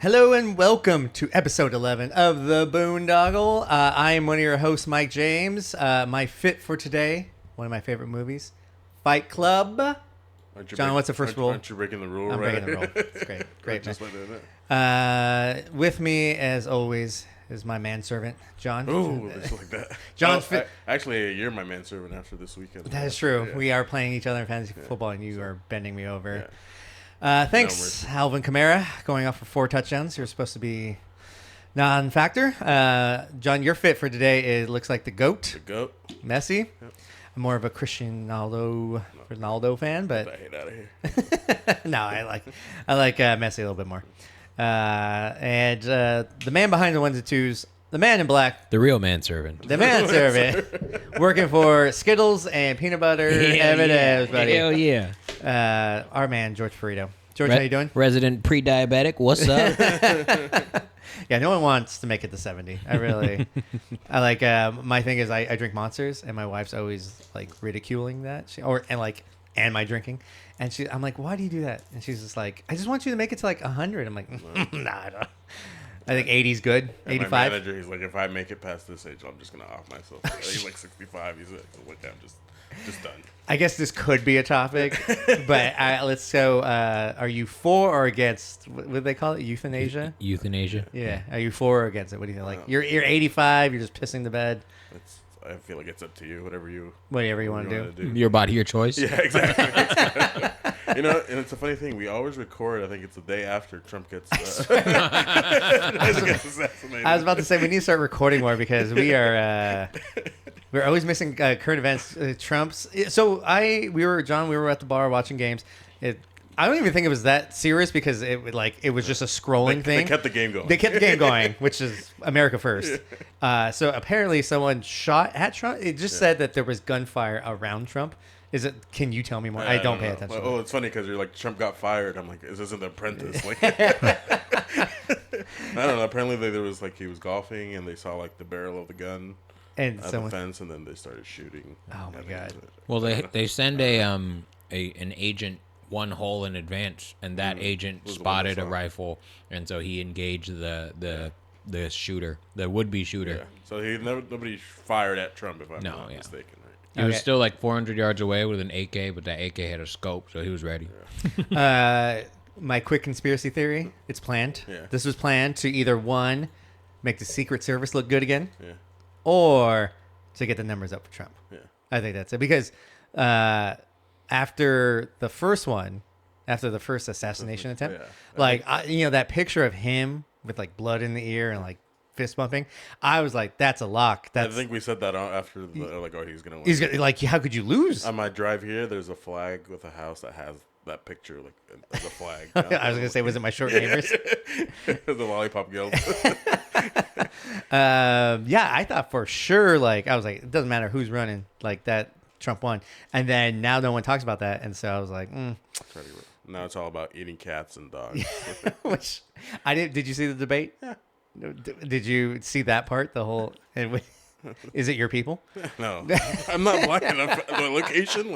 Hello and welcome to episode 11 of the Boondoggle. I am one of your hosts, Mike James. My fit for today, one of my favorite movies, Fight Club. John, what's the first rule? Aren't you breaking the rule? I'm right? breaking the rule. It's great. Great, Just man. like that. With me, as always, is my manservant, John. Oh, it's like that. John's fit. Actually, you're my manservant after this weekend. That is true. Yeah. We are playing each other in fantasy football, and you are bending me over. Yeah. Thanks, Alvin Kamara, going off for 4 touchdowns. You're supposed to be non-factor. John, your fit for today looks like the GOAT. The GOAT. Messi. Yep. I'm more of a Ronaldo fan, but I hate out of here. no, I like Messi a little bit more. And the man behind the ones and twos, the man in black, the real manservant. the manservant, working for Skittles and peanut butter M&Ms, buddy. Hell yeah. Our man, George Ferrito. George, how you doing? Resident pre-diabetic. What's up? Yeah, no one wants to make it to 70. I like, my thing is I drink Monsters, and my wife's always like ridiculing that. And my drinking. And I'm like, why do you do that? And she's just like, I just want you to make it to like 100. I'm like, nah, I don't. I think 80's good. And 85. my manager, he's like, if I make it past this age, I'm just gonna off myself. He's like 65. He's like, I'm just done. I guess this could be a topic, but let's go. Are you for or against? What do they call it? Euthanasia. Euthanasia. Yeah. Are you for or against it? What do you think? Like, you're 85. You're just pissing the bed. I feel like it's up to you. Whatever you want to do. Your body, your choice. Yeah, exactly. And it's a funny thing. We always record. I think it's the day after Trump gets assassinated. I was about to say we need to start recording more because we're always missing current events. Trump's. So we were at the bar watching games. I don't even think it was that serious because it was just a scrolling thing. They kept the game going. They kept the game going, which is America first. So apparently someone shot at Trump. It just said that there was gunfire around Trump. Can you tell me more? I don't pay attention. Oh, it's funny because you're like, Trump got fired. I'm like, this isn't The Apprentice. Like, I don't know. Apparently there was he was golfing and they saw like the barrel of the gun and at the fence, and then they started shooting. Oh my god! Well, they send an agent one hole in advance, and that agent spotted a rifle, and so he engaged the shooter, the would-be shooter. Yeah. So nobody fired at Trump, if I'm not mistaken. Right? He was still like 400 yards away with an AK, but that AK had a scope, so he was ready. Yeah. My quick conspiracy theory: it's planned. Yeah. This was planned to either one, make the Secret Service look good again, Yeah. or to get the numbers up for Trump. Yeah. I think that's it because after the first assassination attempt, that picture of him with like blood in the ear and like fist bumping, I was like, that's a lock. I think we said that after he's gonna win. He's gonna, like, how could you lose? On my drive here, there's a flag with a house that has that picture as a flag. I was gonna say, was it my short neighbors? The lollipop guild. I thought for sure, I was like, it doesn't matter who's running, like that Trump won. And then now no one talks about that, and so I was like, Now it's all about eating cats and dogs. Which I did. Did you see the debate? Yeah. Did you see that part? The whole. Is it your people? No, I'm not blind enough. The location,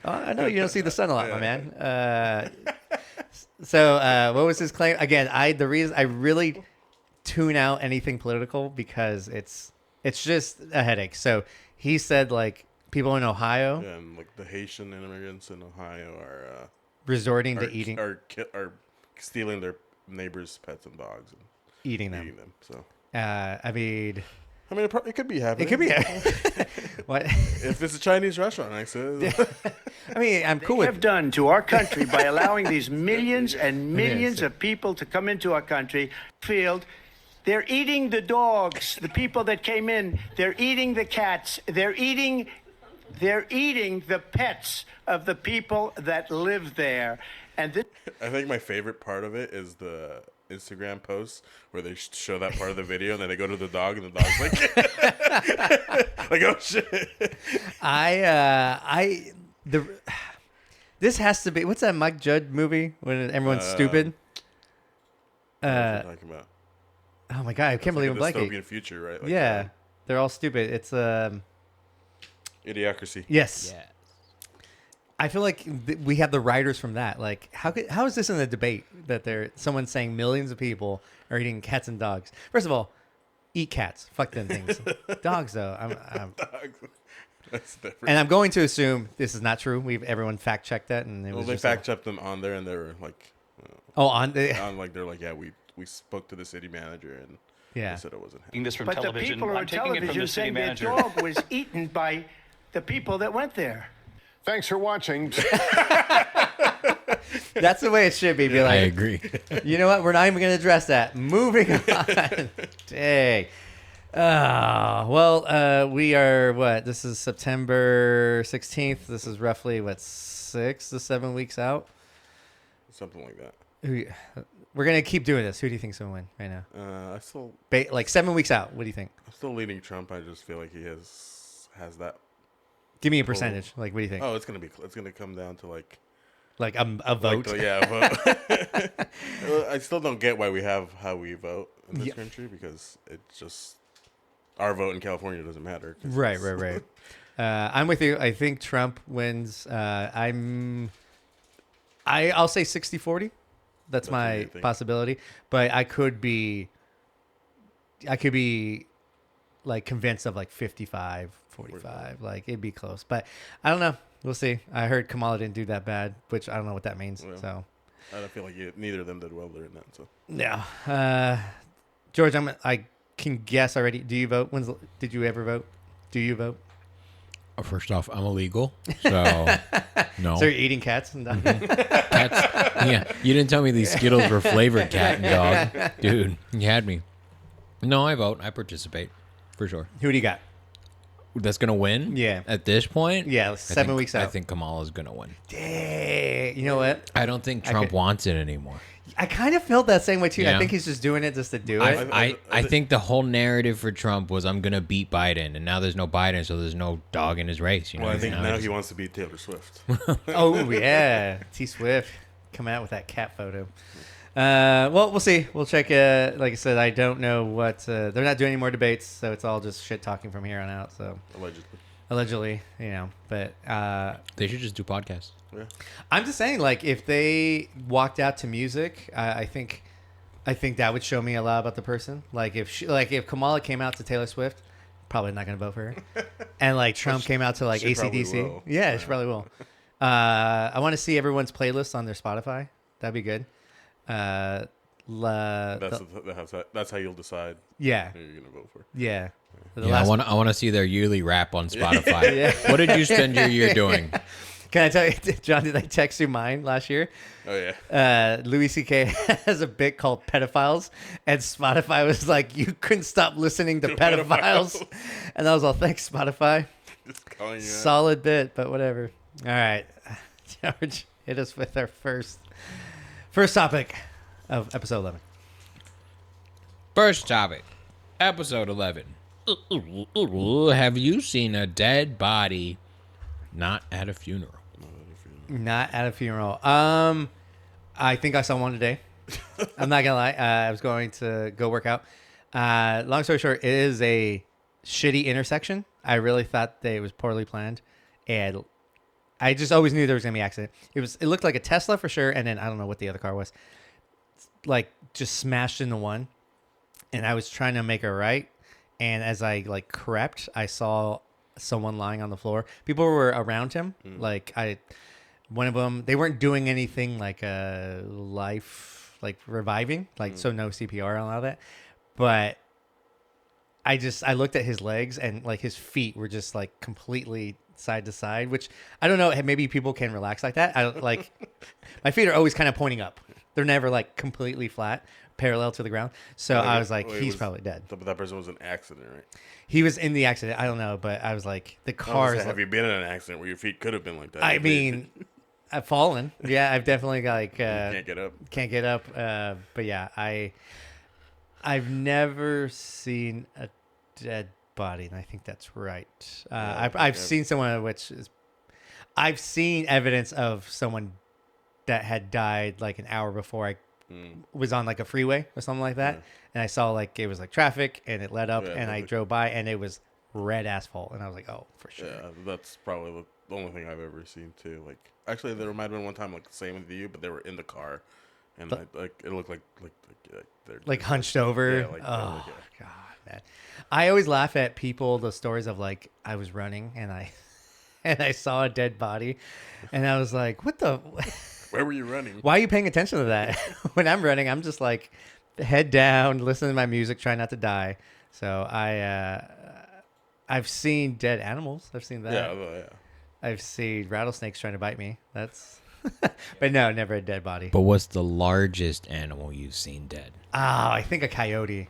I know you don't see the sun a lot, my man. So what was his claim again? The reason I really tune out anything political because it's just a headache. So he said people in Ohio, and the Haitian immigrants in Ohio are resorting to eating, are stealing their neighbors' pets and dogs and eating them. So it could be happening. It could be. What if it's a Chinese restaurant? I said. I'm cool with. Have done to our country by allowing these millions and millions of people to come into our country. They're eating the dogs. The people that came in. They're eating the cats. They're eating the pets of the people that live there. And I think my favorite part of it is the Instagram posts where they show that part of the video and then they go to the dog and the dog's like oh shit. This has to be, what's that Mike Judge movie when everyone's stupid? What are you talking about? Oh my god, I can't believe I'm blanking. Dystopian future, right? They're all stupid. It's Idiocracy. Yes. Yeah. I feel like we have the writers from that. Like, how is this in a debate that someone's saying millions of people are eating cats and dogs? First of all, eat cats. Fuck them things. Dogs, though. Dogs. That's different. And I'm going to assume this is not true. Everyone fact checked that, and They fact checked them on there, and they were like, on they're like, yeah, we spoke to the city manager, and they said it wasn't him. This from But the television. people I'm on taking it from television the city saying their manager. dog was eaten by the people that went there. Thanks for watching. That's the way it should be. Be like, I agree. You know what? We're not even going to address that. Moving on. Dang. We are what? This is September 16th. This is roughly 6 to 7 weeks out. Something like that. We're gonna keep doing this. Who do you think's gonna win right now? I still Like 7 weeks out. What do you think? I'm still leaning Trump. I just feel like he has that. Give me a percentage. Like, what do you think? Oh, it's gonna come down to like a vote. a vote. I still don't get why we have how we vote in this country, because it's just our vote in California doesn't matter. Right. I'm with you. I think Trump wins. I'll say 60-40. That's my possibility. But I could be like convinced of like 55-45. Like, it'd be close. But I don't know. We'll see. I heard Kamala didn't do that bad, which I don't know what that means. Well, So I don't feel like neither of them did well during that. So yeah. George, I can guess already. Do you vote? Did you ever vote? Do you vote? First off, I'm illegal, so no. So you're eating cats and dogs? Cats, yeah, you didn't tell me these Skittles were flavored cat and dog, dude. You had me. No, I vote. I participate for sure. Who do you got? That's gonna win. Yeah. At this point. Yeah, 7 weeks out. I think Kamala's gonna win. Dang. You know what? I don't think Trump wants it anymore. I kind of felt that same way too. Yeah. I think he's just doing it just to do it. I think the whole narrative for Trump was, I'm gonna beat Biden, and now there's no Biden, so there's no dog in his race. You know. well, I think now he wants to beat Taylor Swift. Oh yeah, T Swift come out with that cat photo. Well, we'll see. We'll check. Like I said, I don't know what they're not doing any more debates, so it's all just shit talking from here on out. So allegedly, you know. But they should just do podcasts. Yeah. I'm just saying, like, if they walked out to music, I think that would show me a lot about the person. Like, if Kamala came out to Taylor Swift, probably not gonna vote for her. And like Trump came out to like she probably AC/DC, will. yeah, she probably will. I want to see everyone's playlist on their Spotify. That'd be good. That's how you'll decide. Yeah, who you're gonna vote for. yeah. I want to see their yearly rap on Spotify. Yeah. What did you spend your year doing? Can I tell you, John? Did I text you mine last year? Oh yeah. Louis C.K. has a bit called Pedophiles, and Spotify was like, "You couldn't stop listening to pedophiles," and I was all, "Thanks, Spotify." Just calling you out. Solid bit, but whatever. All right, George, hit us with our first topic of episode 11. First topic, episode 11. Have you seen a dead body not at a funeral? Not at a funeral. I think I saw one today. I'm not gonna lie. I was going to go work out. Long story short, it is a shitty intersection. I really thought that it was poorly planned, and I just always knew there was gonna be an accident. It looked like a Tesla for sure, and then I don't know what the other car was. Like, just smashed into one, and I was trying to make a right, and as I like crept, I saw someone lying on the floor. People were around him. One of them, they weren't doing anything like life, like reviving, like so no CPR and all that. But I looked at his legs, and like his feet were just like completely side to side, which I don't know. Maybe people can relax like that. I don't like my feet are always kind of pointing up. They're never like completely flat, parallel to the ground. So I was like, he's probably dead. But that person was an accident, right? He was in the accident. I don't know, but I was like, the car. Have you been in an accident where your feet could have been like that? I mean, I've fallen. Yeah, I've definitely got like can't get up. Can't get up. But yeah, I've never seen a dead body, and I think that's right. I've seen someone I've seen evidence of someone that had died like an hour before I was on like a freeway or something like that, and I saw like it was like traffic, and it led up, and I drove by, and it was red asphalt, and I was like, oh, for sure. Yeah, that's probably the only thing I've ever seen too. Like, actually, there might have been one time like the same with you, but they were in the car, and it looked like they're Like hunched over. Yeah, like, oh yeah. God, man. I always laugh at people. The stories of like I was running and I and I saw a dead body, and I was like, what the. Where were you running? Why are you paying attention to that? When I'm running, I'm just like head down, listening to my music, try not to die. So I've seen dead animals. I've seen that. Yeah. I've seen rattlesnakes trying to bite me. That's, but no, never a dead body. But what's the largest animal you've seen dead? I think a coyote.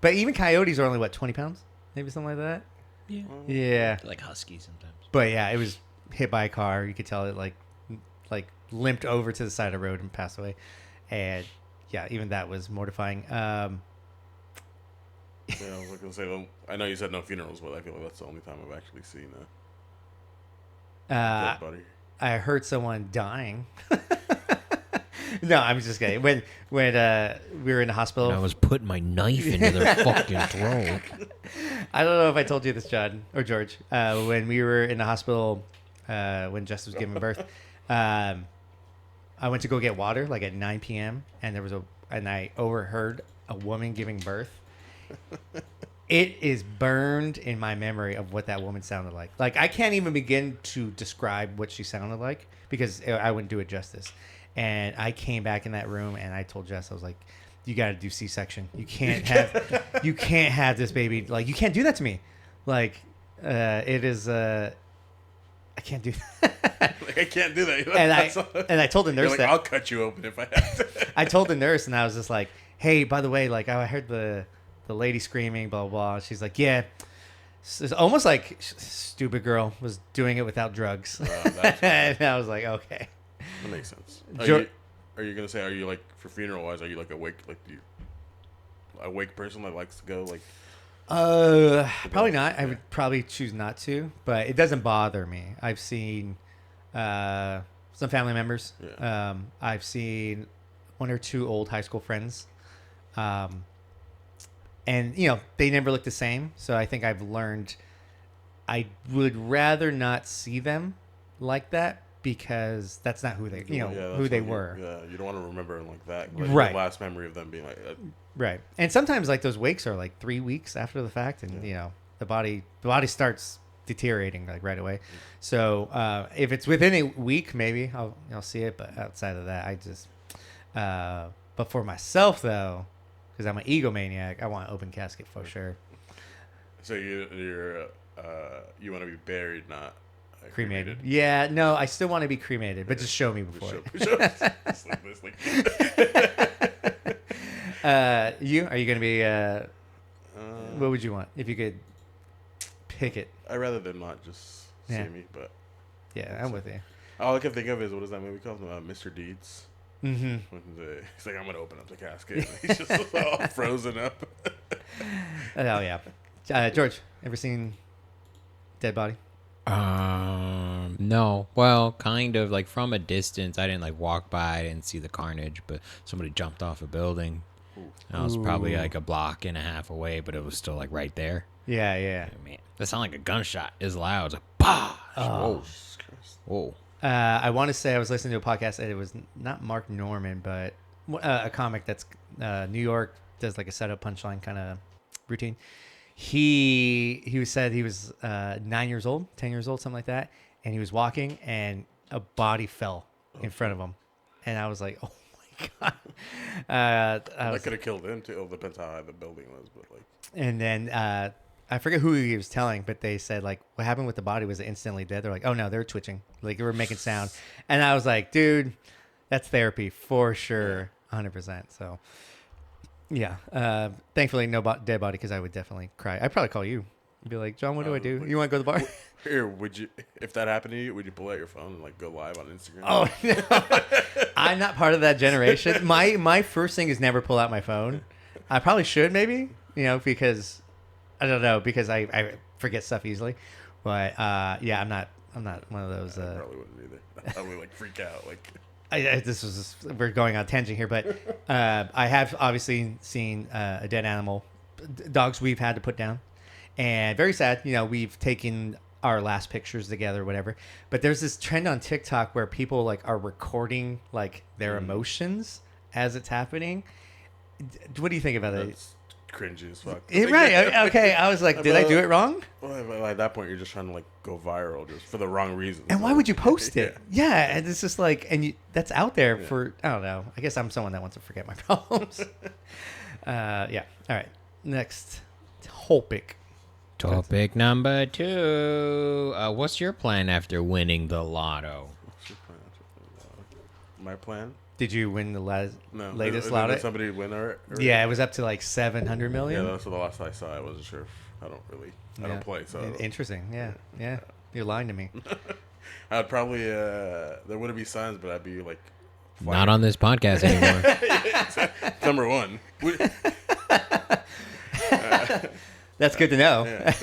But even coyotes are only what 20 pounds, maybe something like that. Yeah. Yeah. Like huskies sometimes. But yeah, it was hit by a car. You could tell it like limped over to the side of the road and passed away. And yeah, even that was mortifying. Yeah, I was gonna say. I know you said no funerals, but I feel like that's the only time I've actually seen a dead body. I heard someone dying. No, I'm just kidding. When we were in the hospital, I was putting my knife into their fucking throat. I don't know if I told you this, John or George. When we were in the hospital, when Jess was giving birth, I went to go get water like at 9 p.m. and I overheard a woman giving birth. It is burned in my memory of what that woman sounded like. Like I can't even begin to describe what she sounded like because I wouldn't do it justice. And I came back in that room and I told Jess, I was like, you got to do C-section. You can't have this baby. Like, you can't do that to me. Like, it is, I can't do that. Like, I can't do that. And I told the nurse like, that. I'll cut you open if I have to. I told the nurse and I was just like, hey, by the way, like, I heard the lady screaming, blah, blah, blah. She's like, yeah. It's almost like stupid girl was doing it without drugs. And I was like, okay. That makes sense. Are you gonna say? Are you like for funeral wise? Are you like awake? Like awake person that likes to go like? Probably not. I would probably choose not to, but it doesn't bother me. I've seen some family members. Yeah. I've seen one or two old high school friends, and they never look the same. So I think I've learned I would rather not see them like that. Because that's not who they, who they were. You don't want to remember them like that. Right. The last memory of them being like. Right. And sometimes like those wakes are like 3 weeks after the fact, and the body starts deteriorating like right away. So if it's within a week, maybe I'll see it. But outside of that, I just. But for myself though, because I'm an egomaniac, I want an open casket for sure. So you want to be buried, not. Cremated. Yeah, no, I still want to be cremated, but just show me before. Are you going to be? What would you want if you could pick it? I'd rather than not just see me, but yeah, I'm with you. All I can think of is what is that movie called? Mr. Deeds. Mm-hmm. He's like, I'm gonna open up the casket. He's just all frozen up. Oh yeah, George, ever seen Dead Body? No. Well, kind of like from a distance. I didn't like walk by. I didn't see the carnage, but somebody jumped off a building. I was probably like a block and a half away, but it was still like right there. Yeah. Oh, man, that sounded like a gunshot. It's loud. It's like, bah! Oh. Whoa. I want to say I was listening to a podcast and it was not Mark Norman, but a comic that's New York does like a setup punchline kind of routine. He said he was 9 years old, 10 years old, something like that, and he was walking and a body fell in front of him, and I was like, oh my god. That could have killed him too. It depends how high the building was, but like. And then I forget who he was telling, but they said like what happened with the body was it instantly dead. They're like, oh no, they were twitching, like they were making sound, and I was like, dude, that's therapy for sure, 100%. So. Yeah. Thankfully, no dead body because I would definitely cry. I'd probably call you. Be like, John, what do I do? You want to go to the bar? Here, would you? If that happened to you, would you pull out your phone and like go live on Instagram? Oh no, I'm not part of that generation. My first thing is never pull out my phone. I probably should maybe, because I don't know because I forget stuff easily. But yeah, I'm not one of those. I probably wouldn't either. I would like freak out like. We're going on a tangent here, but I have obviously seen a dead animal, dogs we've had to put down, and very sad. We've taken our last pictures together, whatever. But there's this trend on TikTok where people like are recording like their emotions as it's happening. What do you think about it? That's cringy as fuck. Right. Okay. I was like, did I do it wrong? Well, at that point, you're just trying to like go viral just for the wrong reasons. And why would you post it? Yeah. And it's just like, that's out there for, I don't know. I guess I'm someone that wants to forget my problems. Yeah. All right. Next topic. Topic number 2. What's your plan after winning the lotto? My plan? Did you win the No. latest Did lotto? somebody win already? Yeah, it was up to like 700 Yeah, million. that's the last I saw. I wasn't sure. I don't play, so Interesting. Yeah. You're lying to me. I'd probably there wouldn't be signs, but I'd be like Not on this podcast anymore. number one. That's good to know. Yeah.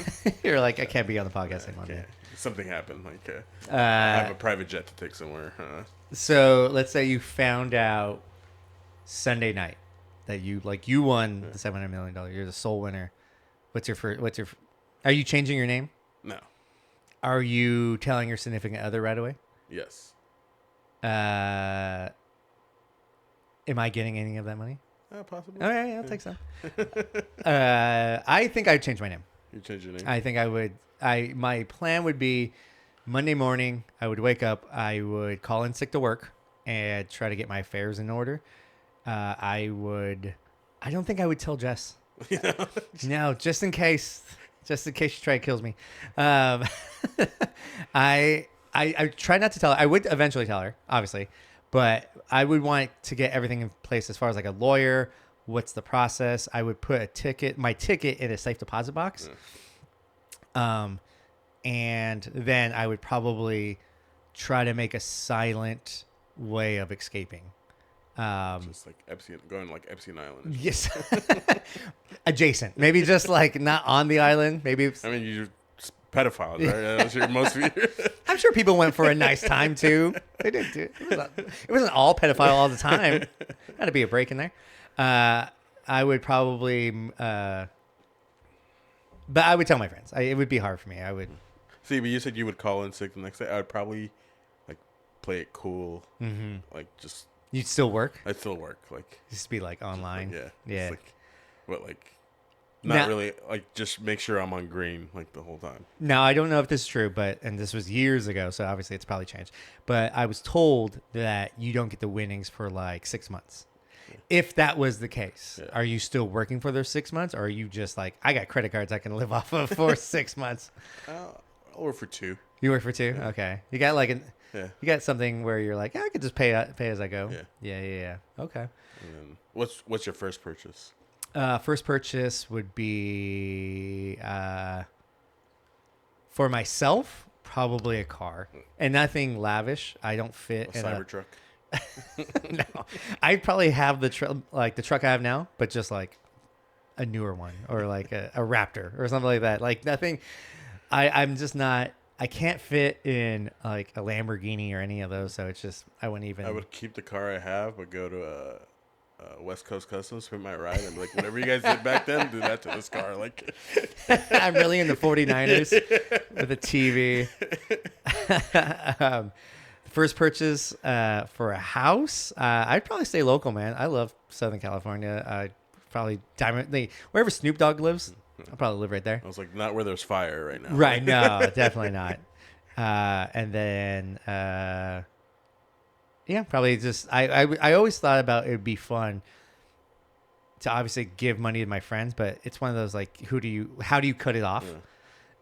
You're like, I can't be on the podcast anymore. Yeah. Something happened. Like I Uh, have a private jet to take somewhere. so let's say you found out Sunday night that you won the $700 million. You're the sole winner. Are you changing your name? No. Are you telling your significant other right away? Yes. Am I getting any of that money? Possibly. Oh yeah, I'll take some. I think I'd change my name. You change your name. I think I would. My plan would be Monday morning. I would wake up. I would call in sick to work and try to get my affairs in order. I don't think I would tell Jess. No, just in case she try to kills me. I try not to tell her. I would eventually tell her, obviously, but I would want to get everything in place as far as like a lawyer. What's the process? I would put my ticket in a safe deposit box. And then I would probably try to make a silent way of escaping. Just like Epstein, going like Epstein Island. Yes. Adjacent. Maybe just like not on the island. Maybe. I mean, you're pedophiles, right? That's your most. I'm sure people went for a nice time too. They did too. It wasn't all pedophile all the time. Got to be a break in there. I would probably, but I would tell my friends. It would be hard for me. I would. See, but you said you would call in sick the next day. I would probably like play it cool. Mm-hmm. Like just. You'd still work? I'd still work. Like just be like online. Yeah. Yeah. Not really. Like just make sure I'm on green like the whole time. Now I don't know if this is true, and this was years ago, so obviously it's probably changed. But I was told that you don't get the winnings for like 6 months. Yeah. If that was the case, Are you still working for those 6 months, or are you just like, I got credit cards I can live off of for 6 months? I'll work for 2. You work for 2? Yeah. Okay. You got like Yeah. You got something where you're like, I could just pay as I go. Yeah. Yeah. Okay. And what's your first purchase? First purchase would be for myself, probably a car, and nothing lavish. I don't fit A in Cybertruck. No, I'd probably have the truck I have now, but just like a newer one or like a Raptor or something like that. Like nothing. I'm just not. I can't fit in like a Lamborghini or any of those, so it's just I wouldn't even. I would keep the car I have, but go to a West Coast Customs, print my ride, and be like, whatever you guys did back then, do that to this car. Like, I'm really into 49ers with a TV. First purchase for a house, I'd probably stay local, man. I love Southern California. Probably wherever Snoop Dogg lives. I'll probably live right there. I was like, not where there's fire right now. Right, no, definitely not. And then, yeah, probably just I always thought about it would be fun to obviously give money to my friends, but it's one of those like, how do you cut it off?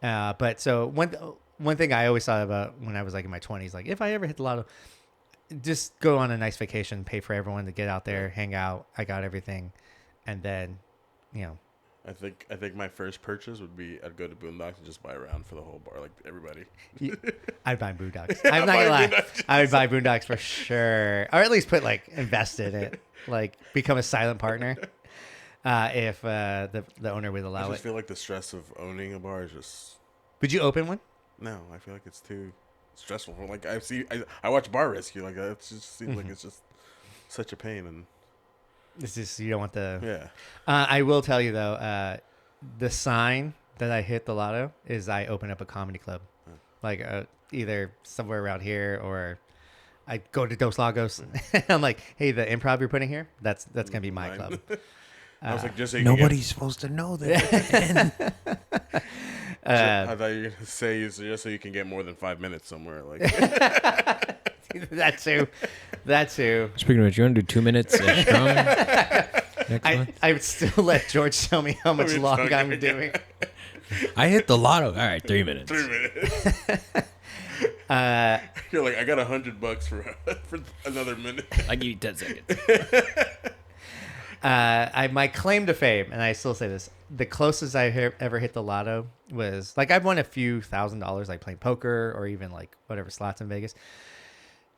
Yeah. But so one thing I always thought about when I was like in my 20s, like if I ever hit the lotto, just go on a nice vacation, pay for everyone to get out there, hang out. I got everything, and then, I think my first purchase would be I'd go to Boondoggle and just buy a round for the whole bar, like everybody. I'd buy Boondoggle. I'm not gonna lie. I would buy Boondoggle for sure, or at least invest in it, like become a silent partner, if the owner would allow it. I just feel like the stress of owning a bar is just. Would you open one? No, I feel like it's too stressful. Like I watch Bar Rescue, like it just seems like it's just such a pain and. It's just you don't want the. Yeah. I will tell you though, the sign that I hit the lotto is I open up a comedy club, like either somewhere around here or I go to Dos Lagos. I'm like, hey, the improv you're putting here, that's gonna be my club. I was like, just so you Nobody's supposed to know that. I thought you were gonna say it's just so you can get more than 5 minutes somewhere. Like that too. Speaking of which, you want to do 2 minutes strong next month? I would still let George show me how much long I'm doing. I hit the lotto. All right, 3 minutes. 3 minutes. You're like, I got $100 for another minute. I give you 10 seconds. My claim to fame, and I still say this, the closest I ever hit the lotto was like I've won a few $1,000s, like playing poker or even like whatever slots in Vegas.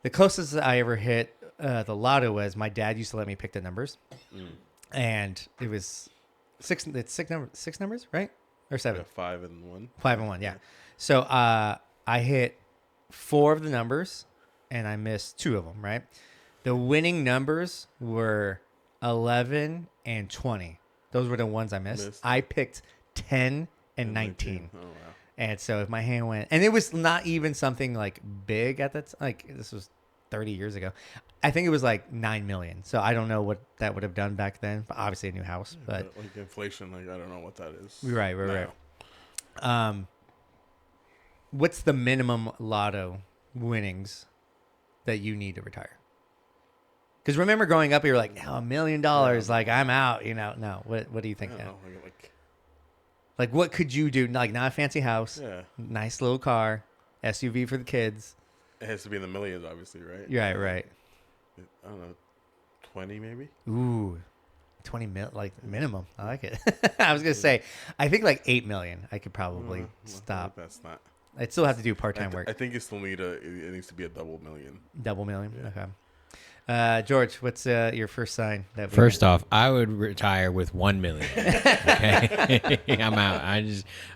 The closest I ever hit the lotto was my dad used to let me pick the numbers, and it was six numbers, right? Or 7? Yeah, 5 and 1. 5 and 1, yeah. So I hit 4 of the numbers, and I missed 2 of them. Right. The winning numbers were 11 and 20. Those were the ones I missed. I picked 10 and 19. Oh wow. And so if my hand went, and it was not even something like big at that time, like this was 30 years ago. I think it was like 9 million. So I don't know what that would have done back then, but obviously a new house, but like inflation, like I don't know what that is. Right. What's the minimum lotto winnings that you need to retire? Because remember growing up, you were like, oh, $1 million, like I'm out, No, what do you think I now? don't know, Like, what could you do? Like, not a fancy house, yeah. nice little car, SUV for the kids. It has to be in the millions, obviously, right? Right. I don't know, 20 maybe. Ooh, 20 mil, like minimum. I like it. I was gonna say, I think like 8 million. I could probably stop. That's not. I'd still have to do part-time work. I think you still need it needs to be a double million. Double million. Yeah. Okay. George, what's your first sign? First off, I would retire with 1 million. Okay, I'm out.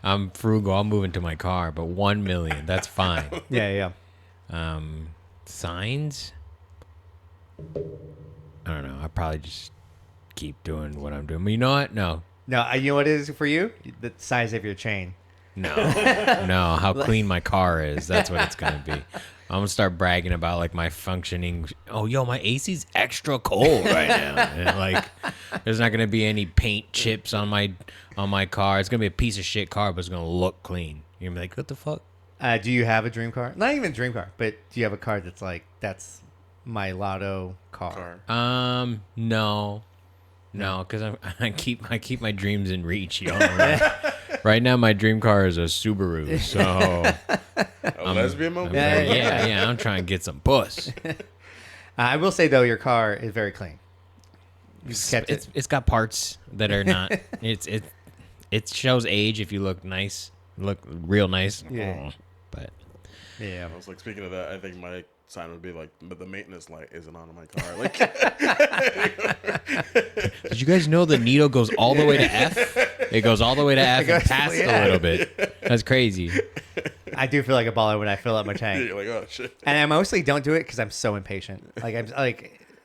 I'm frugal. I'll move into my car, but 1 million, that's fine. Yeah. Signs? I don't know. I probably just keep doing what I'm doing. But you know what? No. You know what it is for you? The size of your chain. No. How clean my car is. That's what it's gonna be. I'm gonna start bragging about like my functioning. Oh, yo, my AC's extra cold right now. And, like, there's not gonna be any paint chips on my car. It's gonna be a piece of shit car, but it's gonna look clean. You're gonna be like, what the fuck? Do you have a dream car? Not even a dream car, but do you have a car that's like that's my lotto car? No, because I keep my dreams in reach. Yo. Right now, my dream car is a Subaru. So A lesbian mobile? yeah. I'm trying to get some puss. I will say though, your car is very clean. You kept it. It's got parts that are not. It shows age if you look nice, look real nice. Yeah. But Yeah. I was like, speaking of that, I think my sign would be like, but the maintenance light isn't on my car. Like, did you guys know the needle goes all the way to F? It goes all the way to F and past a little bit. That's crazy. I do feel like a baller when I fill up my tank. you're like, oh shit. And I mostly don't do it because I'm so impatient.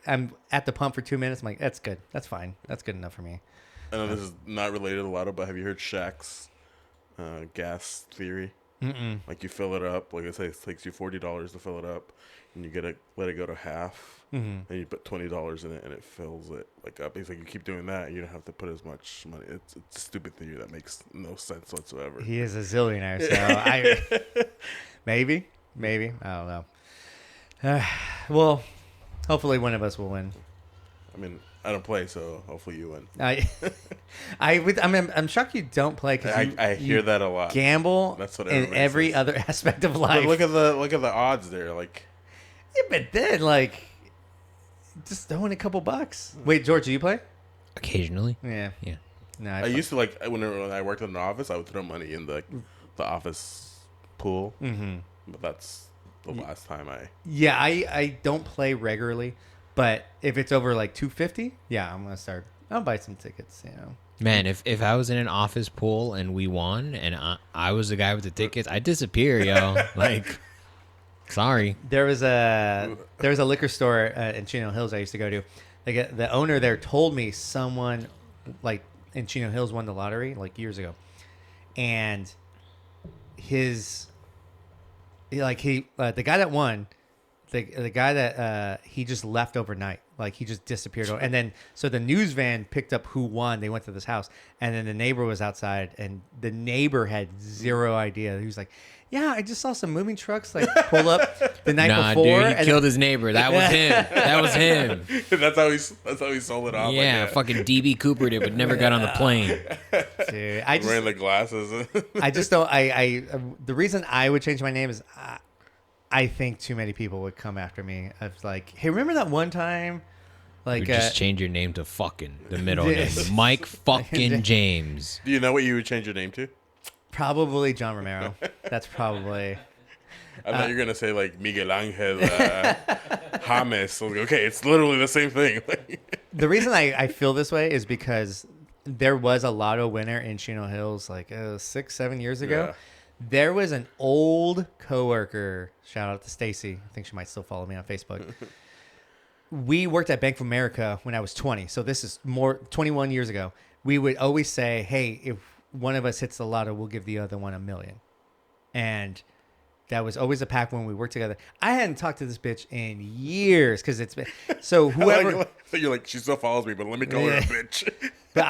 I'm at the pump for 2 minutes. I'm like, that's good. That's fine. That's good enough for me. I know this is not related to lotto, but have you heard Shaq's gas theory? Mm-mm. Like you fill it up, like I say, it takes you $40 to fill it up, and you gotta let it go to half, and you put $20 in it, and it fills it like up. It's like you keep doing that, and you don't have to put as much money. It's a stupid theory that makes no sense whatsoever. He is a zillionaire, so I maybe I don't know. Well, hopefully one of us will win. I mean, I don't play, so hopefully you win. I'm shocked you don't play because I hear that a lot. Gamble. That's what in everybody every says. other aspect of life. But look at the odds there. Like, yeah, but then just throw in a couple bucks. Wait, George, do you play? Occasionally. Yeah. No, I used to like when I worked in an office, I would throw money in the office pool. Mm-hmm. But that's the last time I. Yeah, I don't play regularly, but if it's over like $250, yeah, I'm gonna start. I'll buy some tickets. Man, if I was in an office pool and we won and I was the guy with the tickets, I'd disappear, yo. Like, sorry. There was a liquor store in Chino Hills I used to go to. The owner there told me someone like in Chino Hills won the lottery like years ago, and the guy that won, the guy that he just left overnight. Like he just disappeared. And then so the news van picked up who won. They went to this house, and then the neighbor was outside, and the neighbor had zero idea. He was like, "Yeah, I just saw some moving trucks like pull up the night before." Dude, he and killed his neighbor. That was him. That was him. That's how he sold it off. Yeah, fucking DB Coopered it, but never got on the plane. Dude, I just wearing the glasses. I just don't. The reason I would change my name is I think too many people would come after me. Of like, hey, remember that one time? Like, Just change your name to fucking the middle name, Mike fucking James. Do you know what you would change your name to? Probably John Romero. That's probably. I thought you were gonna say like Miguel Angel James. Okay, it's literally the same thing. The reason I feel this way is because there was a lotto winner in Chino Hills like 6-7 years ago. Yeah. There was an old coworker. Shout out to Stacy. I think she might still follow me on Facebook. We worked at Bank of America when I was 20. So this is 21 years ago. We would always say, hey, if one of us hits the lotto, we'll give the other one $1 million. And that was always a pact when we worked together. I hadn't talked to this bitch in years because it's been so whoever. You're like, she still follows me, but let me call her a bitch. But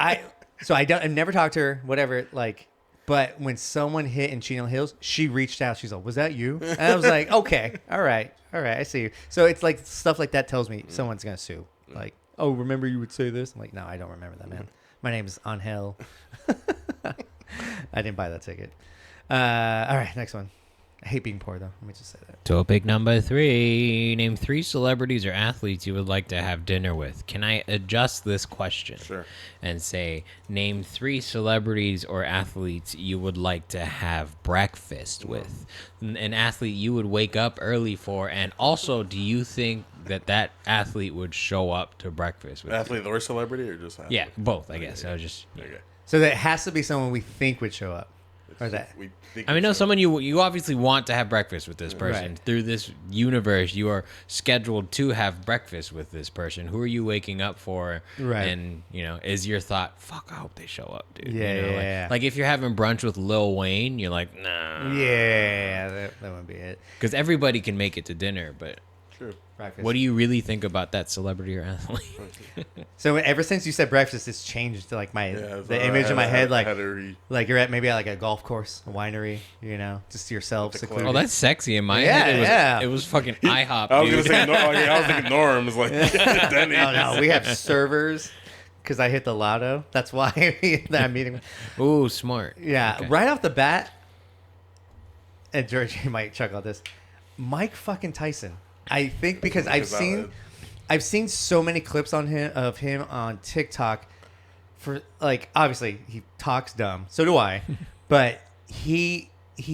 I've never talked to her, whatever. Like, but when someone hit in Chino Hills, she reached out. She's like, "Was that you?" And I was like, "Okay, all right, I see you." So it's like stuff like that tells me someone's gonna sue. Like, "Oh, remember you would say this?" I'm like, "No, I don't remember that, man. My name is Angel." I didn't buy that ticket. All right, next one. I hate being poor, though. Let me just say that. Topic number 3. Name 3 celebrities or athletes you would like to have dinner with. Can I adjust this question? Sure. And say, name 3 celebrities or athletes you would like to have breakfast with. An athlete you would wake up early for. And also, do you think that athlete would show up to breakfast with Athlete or celebrity or just athlete? Yeah, both, I guess. I was just... Okay. So that has to be someone we think would show up. Or that. I mean, no, someone you obviously want to have breakfast with this person. Right. Through this universe, you are scheduled to have breakfast with this person. Who are you waking up for? Right. And, is your thought, fuck, I hope they show up, dude. Yeah, Like if you're having brunch with Lil Wayne, you're like, nah. Yeah, that wouldn't be it. Because everybody can make it to dinner, but True. Breakfast. what do you really think about that celebrity or athlete? So ever since you said breakfast, it's changed to like the image in my head, like you're at maybe like a golf course, a winery, just to yourself, secluded. Oh, that's sexy in my Yeah, head. yeah. It was fucking IHOP, I was dude. gonna say, I was thinking Norm's like Denny's. No, we have servers because I hit the lotto. That's why I'm meeting. Ooh, smart. Yeah, Okay. right off the bat, and George, you might chuckle at this. Mike fucking Tyson. I think because I've seen so many clips of him on TikTok. For like, obviously he talks dumb, so do I, but he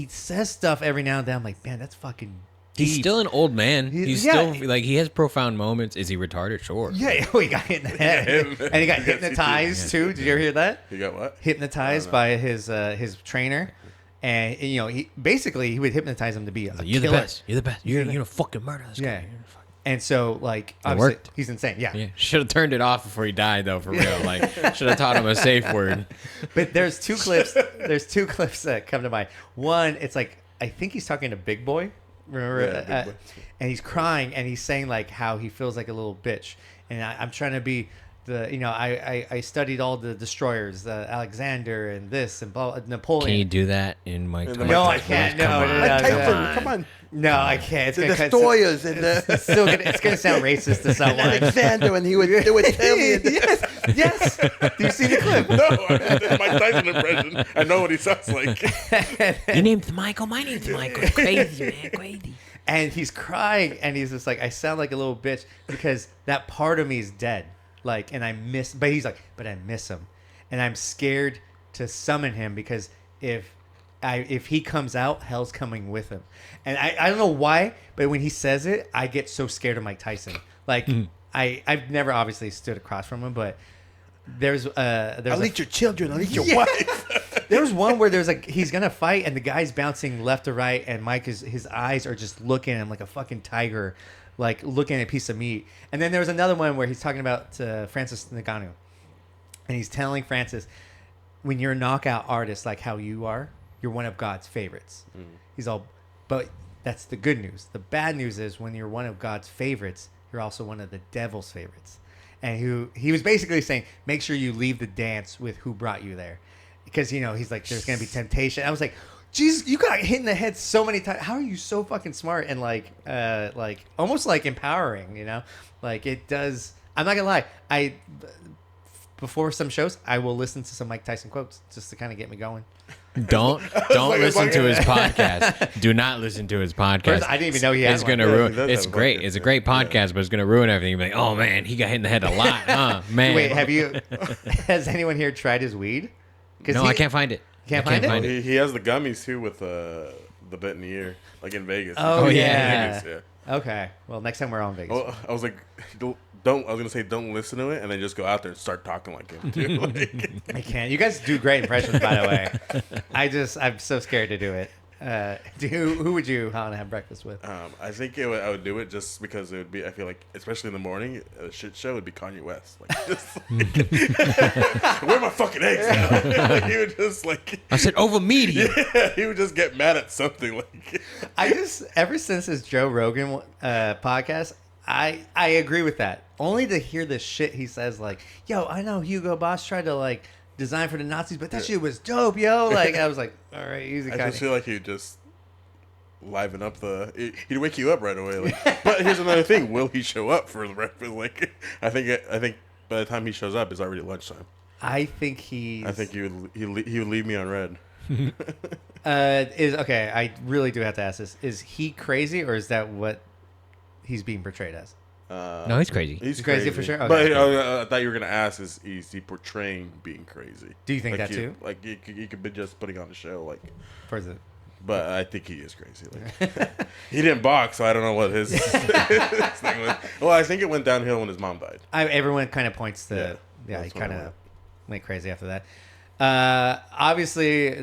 says stuff every now and then. I'm like, man, that's fucking deep. He's still an old man. He's yeah. still like he has profound moments. Is he retarded? Sure. Yeah, he got hit in the head, and he got hypnotized too. Did you ever hear that? He got what? Hypnotized by his trainer, and he would hypnotize him to be a You're killer. the best. You're the best. You're gonna fucking murder this Yeah. guy. And so, like, obviously, worked. he's insane. Yeah. Yeah. Should have turned it off before he died, though. For real. Like, should have taught him a safe word. But there's two clips. That come to mind. One, it's like I think he's talking to Big Boy. Remember? Yeah, Big Boy. And he's crying and he's saying like how he feels like a little bitch. And I'm trying to be I studied all the destroyers, Alexander and this and blah, Napoleon. Can you do that in Mike? In the Tyson? No, I can't. No, Mike Tyson, no. come on. No, I can't. It's The gonna destroyers and the it's gonna sound racist to someone. Alexander, and he would do it Italian. Yes. Do you see the clip? No, it's my Tyson impression. I know what he sounds like. Your name's Michael. My name's Michael. Crazy, man. Crazy. And he's crying, and he's just like, I sound like a little bitch because that part of me is dead. Like, and I miss, but he's like, but I miss him, and I'm scared to summon him because if he comes out, hell's coming with him. And I don't know why, but when he says it, I get so scared of Mike Tyson. Like, I've never obviously stood across from him, but there's I'll eat your children. I'll eat your wife. There was one where there's like he's gonna fight and the guy's bouncing left to right and Mike his eyes are just looking at him like a fucking tiger, like looking at a piece of meat. And then there was another one where he's talking about Francis Ngannou, and he's telling Francis, when you're a knockout artist like how you are, you're one of God's favorites. He's all, but that's the good news. The bad news is when you're one of God's favorites, you're also one of the devil's favorites. And he was basically saying, make sure you leave the dance with who brought you there. Because, he's like, there's going to be temptation. I was like, Jesus, you got hit in the head so many times. How are you so fucking smart and like almost like empowering, Like it does. I'm not going to lie. Before some shows, I will listen to some Mike Tyson quotes just to kind of get me going. Don't listen to his podcast. Do not listen to his podcast. First, I didn't even know he had It's one. gonna ruin. he does It's have a great. podcast, It's a great podcast, but it's gonna ruin everything. You'll be like, oh man, he got hit in the head a lot, huh? Man. Wait, has anyone here tried his weed? No, I can't find it. Can't I find it? find He has the gummies too with the bit in the ear, like in Vegas. Oh, yeah. Vegas, Okay. Well, next time we're on Vegas. Well, I was like, I was gonna say don't listen to it, and then just go out there and start talking like him too. Like, I can't. You guys do great impressions, by the way. I'm so scared to do it. Who would you want to have breakfast with? I think I would do it just because it would be. I feel like, especially in the morning, a shit show would be Kanye West. Like, just where are my fucking eggs now? Like, he would just like. I said over media. Yeah, he would just get mad at something. Like, Ever since his Joe Rogan podcast, I agree with that. Only to hear the shit he says, like, yo, I know Hugo Boss tried to like design for the Nazis, but that shit was dope, yo. Like, I was like, all right, easy. I just feel like he'd just liven up he'd wake you up right away. Like, but here's another thing: will he show up for the breakfast? Like, I think by the time he shows up, it's already lunchtime. I think he would leave me on red. Okay. I really do have to ask this: is he crazy, or is that what he's being portrayed as? No, he's crazy. He's crazy for sure? Okay. But I thought you were gonna ask: is he portraying being crazy? Do you think like that too? Like he could be just putting on a show, like. For the But I think he is crazy. Like, he didn't box, so I don't know what his thing was. Well, I think it went downhill when his mom died. Everyone kind of points to he that's kind what I of went crazy after that. Obviously,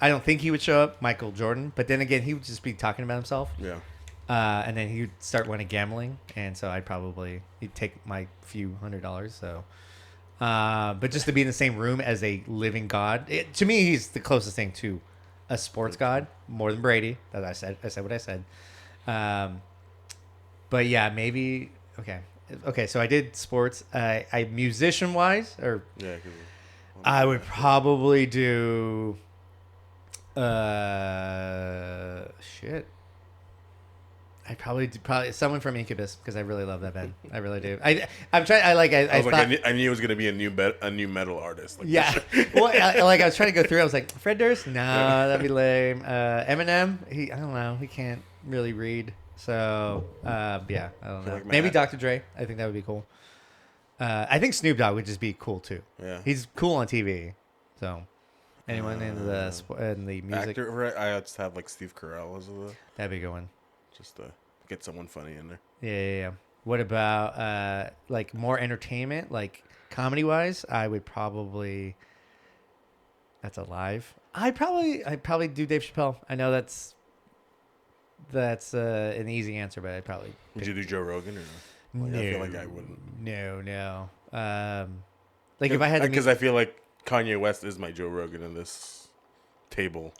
I don't think he would show up, Michael Jordan, but then again, he would just be talking about himself. Yeah. And then he'd start winning gambling, and so he'd take my few $100. So, but just to be in the same room as a living god, to me, he's the closest thing to a sports god, more than Brady. As I said what I said. But yeah, maybe okay. So I did sports. I musician wise, or Yeah. I would probably do. Shit. I'd probably someone from Incubus because I really love that band. I really do. I'm trying. I thought. I knew it was gonna be a new metal artist. Like, Yeah. Well, I was trying to go through. I was like, Fred Durst? No, that'd be lame. Eminem? I don't know. He can't really read. So, yeah, I don't know. Like Maybe Matt. Dr. Dre. I think that would be cool. I think Snoop Dogg would just be cool too. Yeah. He's cool on TV. So, anyone in the music? Actor, right? I just have like Steve Carell as That'd be a good one. just to get someone funny in there. Yeah. What about like more entertainment, like comedy wise? I would probably. That's alive. I'd probably do Dave Chappelle. I know that's an easy answer, but I'd probably. Would you do Joe Rogan or no? Like, I feel like I wouldn't. No. Like if I had to, because I feel like Kanye West is my Joe Rogan in this table.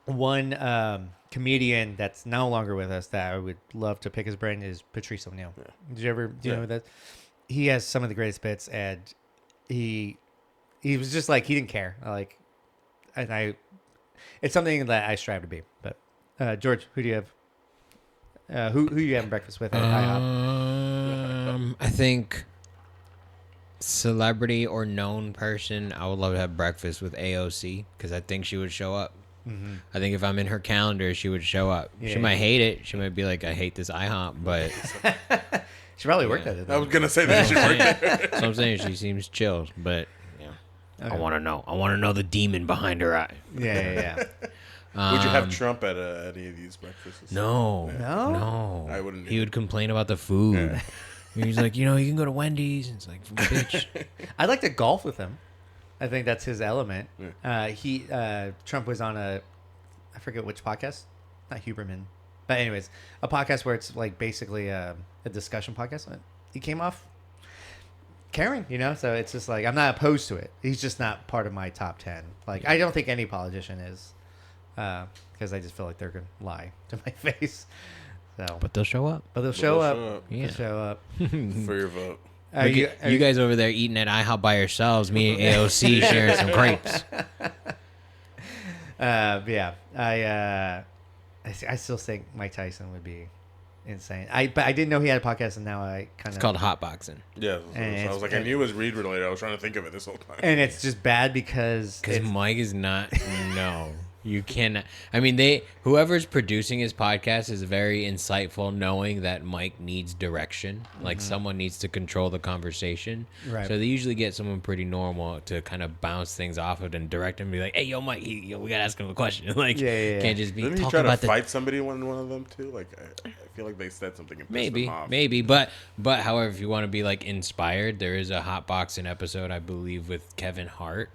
one comedian that's no longer with us that I would love to pick his brain is Patrice O'Neill. Yeah. Did you ever do you know that? He has some of the greatest bits, and he was just like he didn't care. It's something that I strive to be. But George, who do you have? Who you having breakfast with at IHOP? I think celebrity or known person. I would love to have breakfast with AOC because I think she would show up. Mm-hmm. I think if I'm in her calendar, she would show up. Yeah, she might hate it. She might be like, "I hate this IHOP," but She probably worked at it. I was gonna say that she worked there. so I'm saying she seems chill. But yeah, Okay. I want to know. I want to know the demon behind her eye. Yeah. Would you have Trump at any of these breakfasts? No? I wouldn't. He would complain about the food. Yeah. He's like, you can go to Wendy's. And it's like, bitch. I'd like to golf with him. I think that's his element. Yeah. Trump was on I forget which podcast, not Huberman, but anyways, a podcast where it's like basically a discussion podcast. He came off caring, So it's just like I'm not opposed to it. He's just not part of my top 10. Like I don't think any politician is, because I just feel like they're gonna lie to my face. So, But they'll show up. they'll show up. Yeah. They'll show up. For your vote. Are You guys over there eating at IHOP by yourselves, me and AOC sharing some crepes. Yeah, I still think Mike Tyson would be insane. But I didn't know he had a podcast, and now I kind of. It's called hotboxing. Yeah. And I was like, I knew it was Reed related. I was trying to think of it this whole time. And it's just bad because Mike is not. No, you cannot. I mean, whoever's producing his podcast is very insightful, knowing that Mike needs direction. Like someone needs to control the conversation. Right. So they usually get someone pretty normal to kind of bounce things off of and direct him. And be like, hey, yo, Mike, we gotta ask him a question. Like, Yeah. can't just be Didn't he talking try to about fight somebody one of them too? Like I feel like they said something and pissed them off. Maybe, but however, if you want to be like inspired, there is a hotboxing episode I believe with Kevin Hart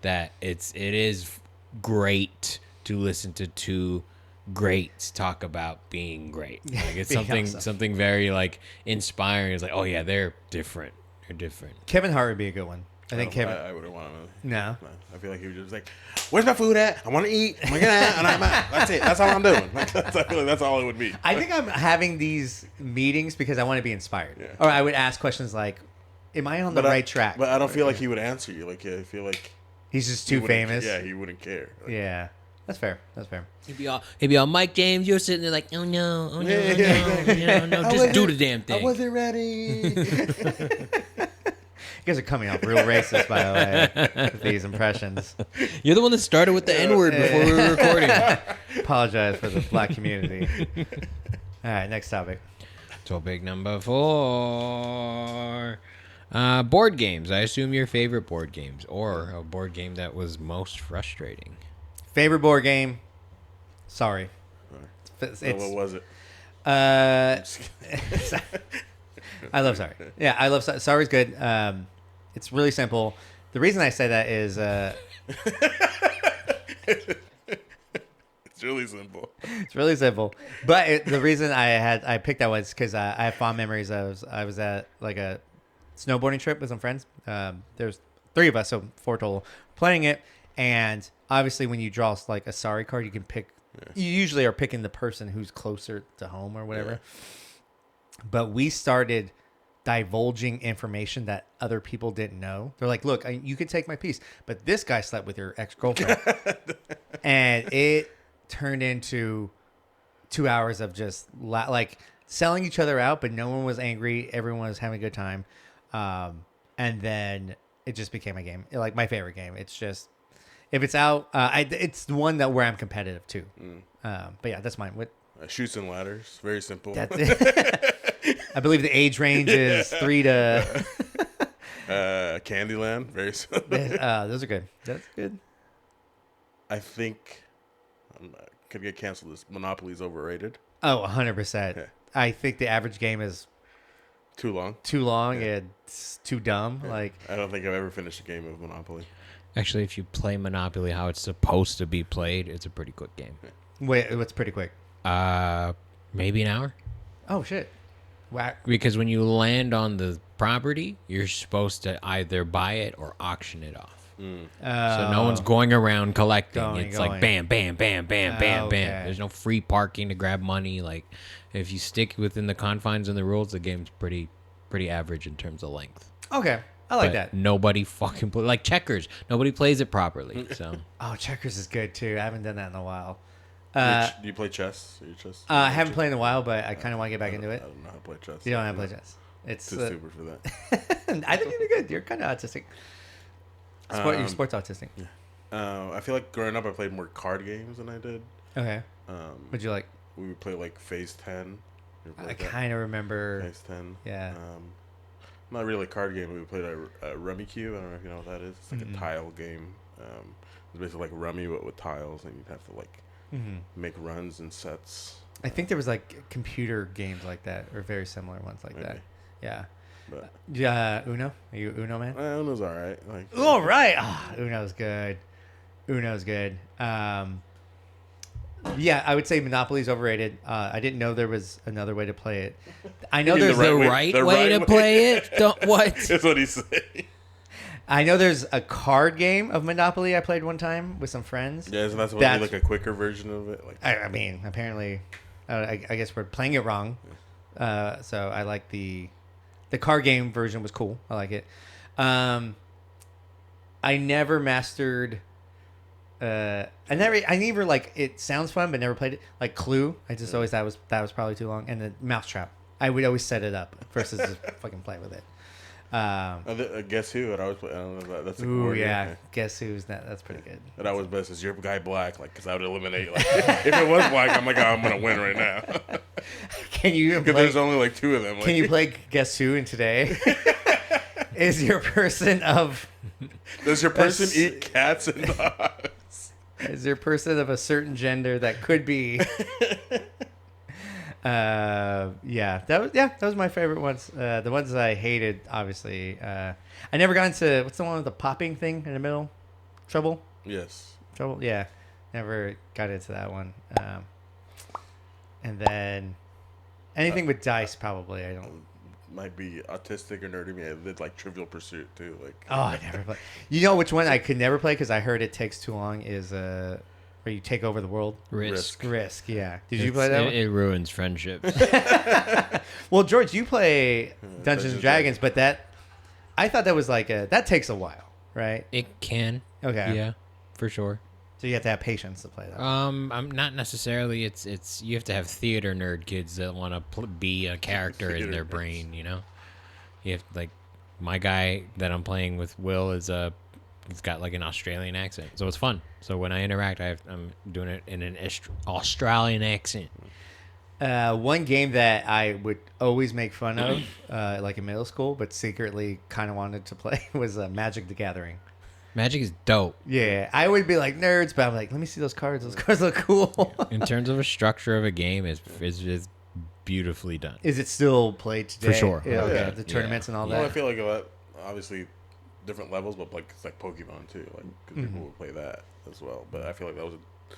that it is great to listen to two greats talk about being great. Like it's Being something very like inspiring. It's like, oh yeah, they're different. They're different. Kevin Hart would be a good one. I think Kevin. I wouldn't want to. No. I feel like he was just like, "Where's my food at? I want to eat. I'm gonna and I'm out. That's it. That's all I'm doing." I feel like that's all it would be. I think I'm having these meetings because I want to be inspired. Yeah. Or I would ask questions like, "Am I on the right track?" But I don't feel like he would answer you. Like I feel like He's just he too wouldn't- famous. Yeah, he wouldn't care. Like, Yeah. That's fair. He'd be all Mike James. You're sitting there like, oh no, oh no, Yeah, oh, yeah, no, no, no, just do the damn thing. I wasn't ready. You guys are coming off real racist, by the way, with these impressions. You're the one that started with the N word before we were recording. Apologize for the black community. All right, next topic. Topic number 4. Board games. I assume your favorite board games, or a board game that was most frustrating. Favorite board game? Sorry. It's, what was it? I love Sorry. Yeah, I love Sorry. Sorry's good. It's really simple. The reason I say that is It's really simple. it's really simple. But the reason I picked that was because I have fond memories of I was at like a snowboarding trip with some friends. There's 3 of us, so 4 total, playing it. And obviously, when you draw like a Sorry card, you can pick. Yeah. You usually are picking the person who's closer to home or whatever. Yeah. But we started divulging information that other people didn't know. They're like, "Look, you could take my piece, but this guy slept with your ex-girlfriend," and it turned into 2 hours of just like selling each other out, but no one was angry. Everyone was having a good time, and then it just became a game, like my favorite game. It's just. If it's out, it's the one where I'm competitive too. But yeah, that's mine. What? Shoots and ladders. Very simple. That's it. I believe the age range is 3 to. Candyland. Very simple. Those are good. That's good. I think could get canceled. This Monopoly's overrated. Oh, 100%. Yeah. I think the average game is Too long. Yeah. It's too dumb. Yeah. Like I don't think I've ever finished a game of Monopoly. Actually, if you play Monopoly how it's supposed to be played, it's a pretty quick game. wait, what's pretty quick? Maybe an hour. Oh shit! Wow. Because when you land on the property, you're supposed to either buy it or auction it off. So no one's going around collecting. It's like bam, bam, bam, bam, bam, okay. bam. There's no free parking to grab money. Like if you stick within the confines and the rules, the game's pretty average in terms of length. Okay, I like But that. nobody fucking play like checkers. Nobody plays it properly. So Oh, checkers is good too. I haven't done that in a while. Do you play chess? I haven't played in a while, but I kind of want to get back into it. I don't know how to play chess. You don't have to play chess. It's Too stupid for that. I think you'd be good. You're kind of autistic. You're sports autistic. I feel like growing up, I played more card games than I did. Okay. What'd you like? We would play like Phase 10. I kind of remember. Phase 10. Yeah. Not really a card game. We played a Rummy Cube. I don't know if you know what that is. It's like a tile game. It's basically like Rummy but with tiles, and you'd have to like make runs and sets. I think there was like computer games like that, or very similar ones like that. Yeah. But Uno? Are you Uno man? Uno's all right. Like, All right. Uno's good. Yeah, I would say Monopoly is overrated. I didn't know there was another way to play it. I know You mean there's The right way- right way to play it? Don't what? That's what he's saying. I know there's a card game of Monopoly I played one time with some friends. Yeah, isn't that supposed to be like a quicker version of it? Like, I mean, apparently, I guess we're playing it wrong. So I like the card game version was cool. I like it. I never mastered. I never like it sounds fun, but never played it. Like Clue, I just always that was probably too long. And the Mousetrap, I would always set it up versus just fucking play with it. Guess Who? And I don't know. That's a Ooh, board game. yeah. Guess Who's that? That's pretty good. And I was best is your guy black, like, because I would eliminate. Like, if it was black, I'm like, oh, I'm gonna win right now. Can you Because play? there's only like 2 of them. Like, Can you play Guess Who in today? Is your person of? Does your person eat cats and dogs? Is your person of a certain gender that could be? That was my favorite ones. The ones that I hated, obviously. I never got into what's the one with the popping thing in the middle? Trouble? Yes. Trouble? Yeah. Never got into that one. And then anything with dice, probably. I don't. Might be autistic or nerdy. I did like Trivial Pursuit too. Like, Oh, I never play. You know which one I could never play because I heard it takes too long is where you take over the world. Risk. Risk, yeah. Did you play that one? It ruins friendships. Well, George, you play Dungeons and Dungeons Dragons, but I thought that was like that takes a while, right? It can. Okay. Yeah, for sure. So you have to have patience to play that. I'm not necessarily. It's you have to have theater nerd kids that want to be a character in Theater their nerds. brain. You know, you have like my guy that I'm playing with, Will, he's got like an Australian accent, so it's fun. So when I interact, I'm doing it in an Australian accent. One game that I would always make fun of, like in middle school, but secretly kind of wanted to play was Magic the Gathering. Magic is dope. Yeah, I would be like nerds, but I'm like, let me see those cards. Those cards look cool. In terms of a structure of a game, it's just beautifully done. Is it still played today? For sure. Yeah, okay. Yeah. The tournaments and all well, I that. feel like a lot, obviously different levels, but like it's like Pokemon too. Like, because people will play that as well. But I feel like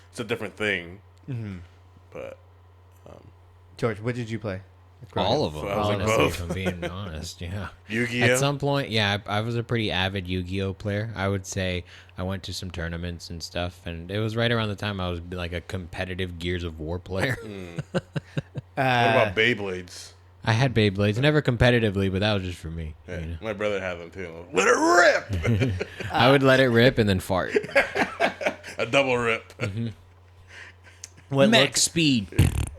it's a different thing. Mm-hmm. But George, what did you play? All of them, So I was like honestly, both. if I'm being honest. Yeah. Yu-Gi-Oh. At some point, yeah, I was a pretty avid Yu-Gi-Oh player. I would say I went to some tournaments and stuff, and it was right around the time I was like a competitive Gears of War player. What about Beyblades? I had Beyblades, never competitively, but that was just for me. Yeah, You know? my brother had them too. Let it rip. I would let it rip and then fart. A double rip. Max speed.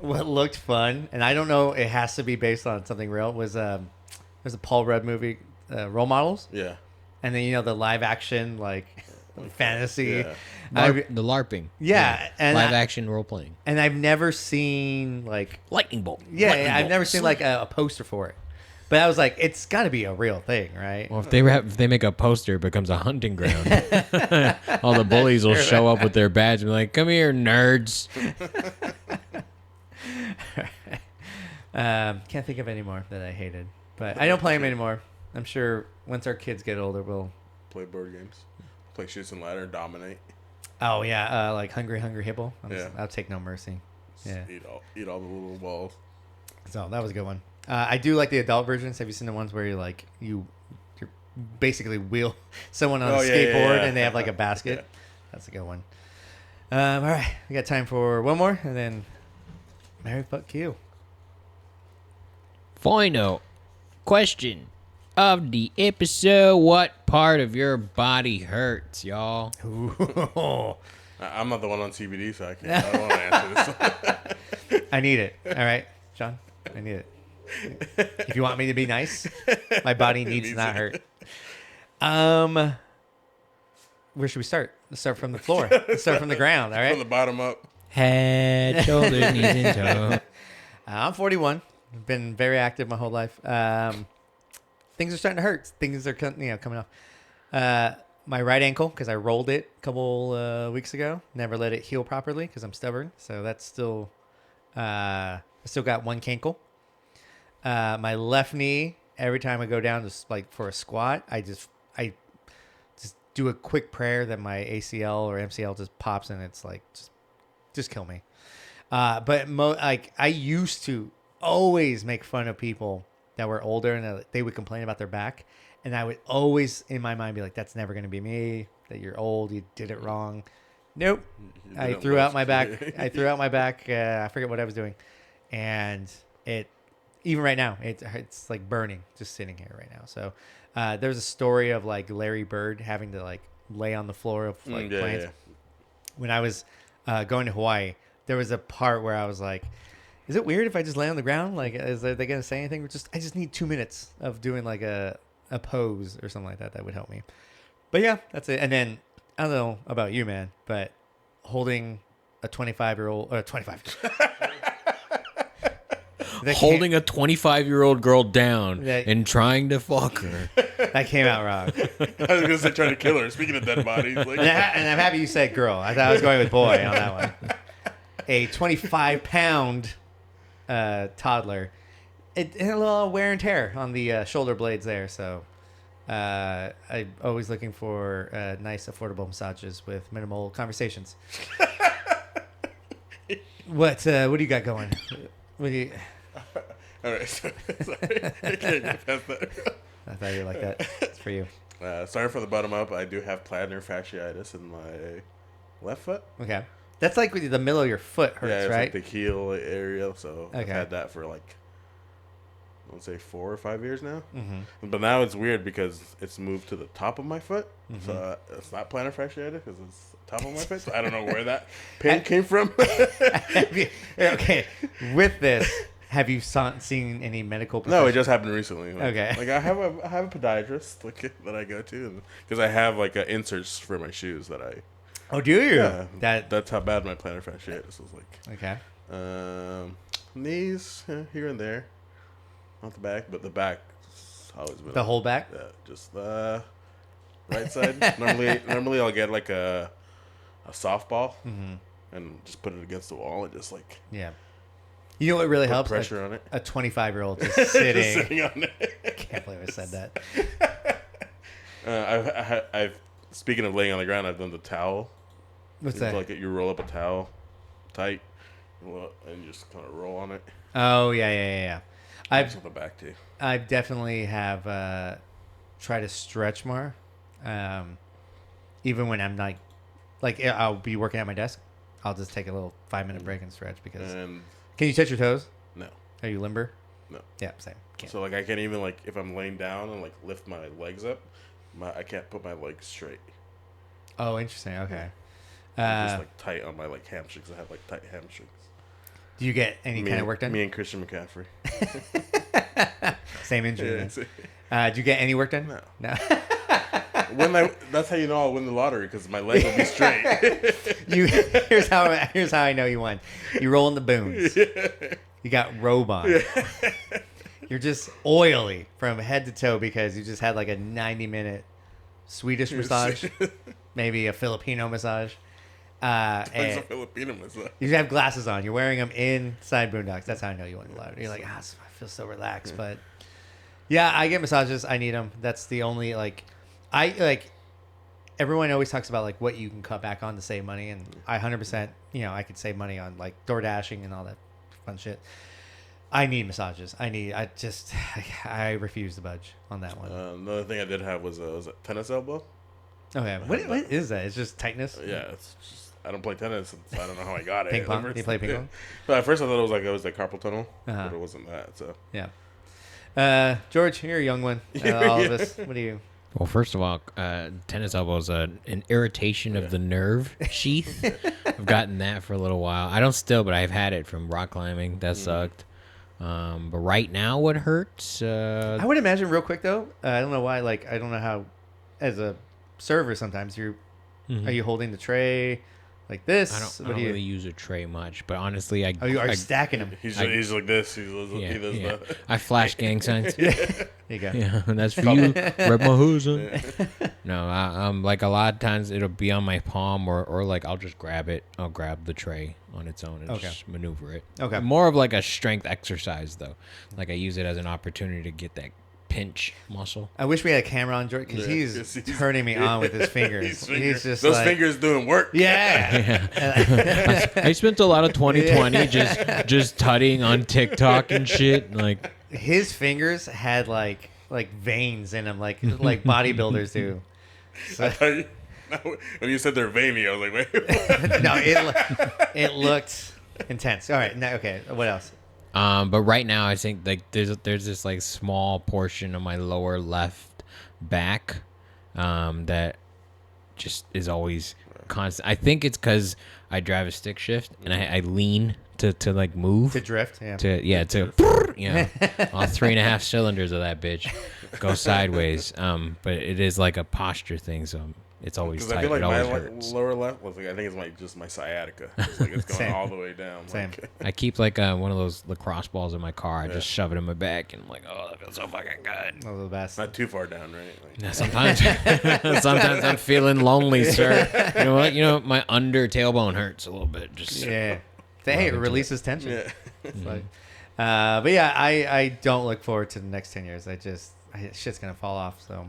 What looked fun, and I don't know, it has to be based on something real, was there's a Paul Rudd movie, Role Models, Yeah. and then the live action like fantasy. Yeah. The LARPing. Yeah, and live action role playing. and I've never seen like Lightning bolt. yeah, Lightning I've bolt. never seen like a poster for it, but I was like, it's got to be a real thing, right? Well, if they make a poster, it becomes a hunting ground. All the bullies will show up with their badge and be like, "Come here, nerds." Can't think of any more that I hated, but I don't play them anymore. I'm sure once our kids get older, we'll. Play board games. Play Shoots and Ladder and Dominate. Oh yeah, like Hungry Hippo. Yeah. I'll take no mercy. Yeah. Eat all the little balls. So that was a good one. I do like the adult versions. Have you seen the ones where you're basically wheel someone on a Oh, yeah, skateboard yeah. and they have like a basket? Yeah. That's a good one. All right, we got time for one more, and then Mary fuck you. Final question of the episode: what part of your body hurts, y'all? I'm not the one on CBD, so I don't want to answer this. I need it. All right, John, I need it. If you want me to be nice, my body needs to not hurt. Where should we start? Let's start from the floor. Let's start from the ground. All From right. the bottom up. Head, shoulders, knees, and toes. I'm 41. I've been very active my whole life. Things are starting to hurt. Things are coming off. My right ankle, because I rolled it a couple weeks ago. Never let it heal properly because I'm stubborn. So that's still. I still got one cankle. My left knee. Every time I go down to like for a squat, I just do a quick prayer that my ACL or MCL just pops and it's like just kill me. But like I used to always make fun of people that were older and they would complain about their back, and I would always in my mind be like, "That's never gonna be me. That you're old. You did it wrong." Nope. I threw out my back. I threw out my back. I forget what I was doing, and it even right now it's like burning just sitting here right now. So there's a story of like Larry Bird having to like lay on the floor of like planes. When I was going to Hawaii, there was a part where I was like, is it weird if I just lay on the ground? Like, is they going to say anything? I just need 2 minutes of doing like a pose or something like that. That would help me. But yeah, that's it. And then, I don't know about you, man, but holding a 25-year-old, or 25 Holding a 25-year-old girl down and trying to fuck her. That came out wrong. I was going to say trying to kill her. Speaking of dead bodies. Like. And I'm happy you said girl. I thought I was going with boy on that one. A 25-pound toddler. It had a little wear and tear on the shoulder blades there. So I'm always looking for nice, affordable massages with minimal conversations. What do you got going? What do you... All right, sorry. I can't get past that. I thought you were like that. It's for you. Sorry for the bottom up. I do have plantar fasciitis in my left foot. Okay. That's like the middle of your foot hurts, yeah, it's right? like the heel area. So okay. I've had that for like, I would say 4 or 5 years now. Mm-hmm. But now it's weird because it's moved to the top of my foot. Mm-hmm. So it's not plantar fasciitis because it's the top of my foot. So I don't know where that pain came from. Okay. With this, have you seen any medical? No, it just happened recently. Like, okay. Like I have a podiatrist that I go to because I have like inserts for my shoes that I. Oh, do you? Yeah. That's how bad my plantar fasciitis was like. Okay. Knees here and there, not the back, but the back always been the whole back. Yeah, just the right side. normally I'll get like a softball and just put it against the wall and just like You know what really helps? Pressure on it. A 25-year-old just sitting. Just sitting on it. I can't believe I said that. I've speaking of laying on the ground, I've done the towel. What's that? Like you roll up a towel tight and just kind of roll on it. Oh yeah. I've on the back too. I definitely have tried to stretch more, even when I'm like I'll be working at my desk. I'll just take a little 5-minute break and stretch because. Can you touch your toes? No. Are you limber? No. Yeah, same. Can't. So like I can't even like if I'm laying down and like lift my legs up, I can't put my legs straight. Oh, interesting. Okay. Just like tight on my like hamstrings. I have like tight hamstrings. Do you get any kind of work done? Me and Christian McCaffrey. Same injury. Yeah, do you get any work done? No. That's how you know I'll win the lottery because my leg will be straight. Here's how I know you won. You roll in the boons. Yeah. You got robe on. Yeah. You're just oily from head to toe because you just had like a 90-minute Swedish massage, maybe a Filipino massage. It's a Filipino massage. You have glasses on. You're wearing them inside Boondocks. That's how I know you won the lottery. You're like, I feel so relaxed. But yeah, I get massages. I need them. That's the only everyone always talks about like what you can cut back on to save money, and I 100%, I could save money on like door dashing and all that fun shit. I need massages. I refuse to budge on that one. Another thing I did have was a tennis elbow. Okay, what is that? It's just tightness. Yeah, it's just I don't play tennis, so I don't know how I got it. Ping pong. Do you play ping pong? But at first I thought it was like carpal tunnel, but it wasn't that. So yeah. George, you're a young one. All of us. What do you? Well, first of all, tennis elbow is an irritation of the nerve sheath. I've gotten that for a little while. I don't still, but I've had it from rock climbing. That sucked. But right now, what hurts? I would imagine real quick though. I don't know why. Like I don't know how, as a server, sometimes are you holding the tray like this? I don't really use a tray much, but honestly, are you stacking them? He's like this. He does that. I flash gang signs. There you go. Yeah, that's for you. Rep my hose on. No, I'm like a lot of times it'll be on my palm or like I'll just grab it. I'll grab the tray on its own and just maneuver it. Okay. More of like a strength exercise though. Like I use it as an opportunity to get that pinch muscle. I wish we had a camera on George because he's turning me on with his fingers. He's just those like, fingers doing work. Yeah. I spent a lot of 2020 just tutting on TikTok and shit. Like His fingers had like veins in them, like bodybuilders do. So, When you said they're veiny, I was like, wait. no, it looked intense. All right, now, okay. What else? But right now, I think like there's this like small portion of my lower left back that just is always constant. I think it's because I drive a stick shift and I lean to like move To drift, yeah. to all 3.5 cylinders of that bitch go sideways. But it is like a posture thing, so it's always Because tight. I feel like It my always hurts. lower left was like, I think it's just my sciatica. It's like it's going Same. all the way down. Same. Like, I keep like one of those lacrosse balls in my car. I just shove it in my back, and I'm like, oh, that feels so fucking good. Those are the best. not too far down, right? Like, Yeah, sometimes I'm feeling lonely, sir. You know what? My under tailbone hurts a little bit. Just Yeah. Hey, it releases tension. yeah. It's like, but yeah, I don't look forward to the next 10 years. Shit's gonna fall off. So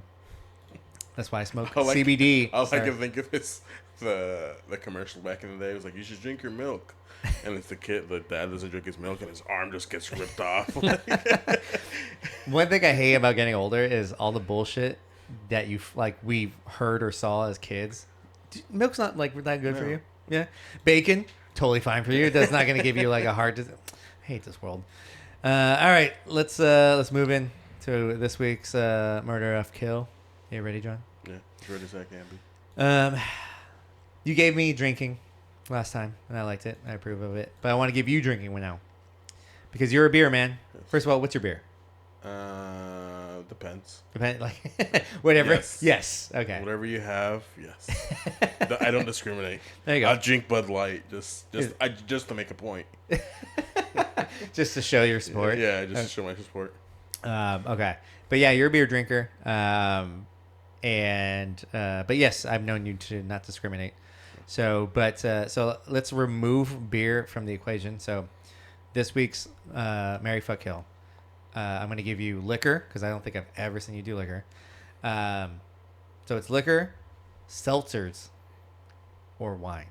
that's why I smoke CBD. I like Sorry. to think of this the commercial back in the day. It was like, you should drink your milk, and it's the dad doesn't drink his milk, and his arm just gets ripped off. One thing I hate about getting older is all the bullshit that we've heard or saw as kids. Milk's not like that good for you. Yeah, bacon totally fine for you. That's not gonna give you like a heart disease. I hate this world. All right, let's move in to this week's murder of kill. You ready, John? Yeah, as ready as I can be. You gave me drinking last time, and I liked it. I approve of it. But I want to give you drinking now. Because you're a beer man. First of all, what's your beer? Depends. Whatever. Yes. Yes. Okay. Whatever you have, yes. I don't discriminate. There you go. I'll drink Bud Light just to make a point. Just to show your support. Yeah, just to show my support. Okay. But yeah, you're a beer drinker. But yes, I've known you to not discriminate. So let's remove beer from the equation. So this week's Marry Fuck Kill. I'm going to give you liquor because I don't think I've ever seen you do liquor. So it's liquor, seltzers, or wine.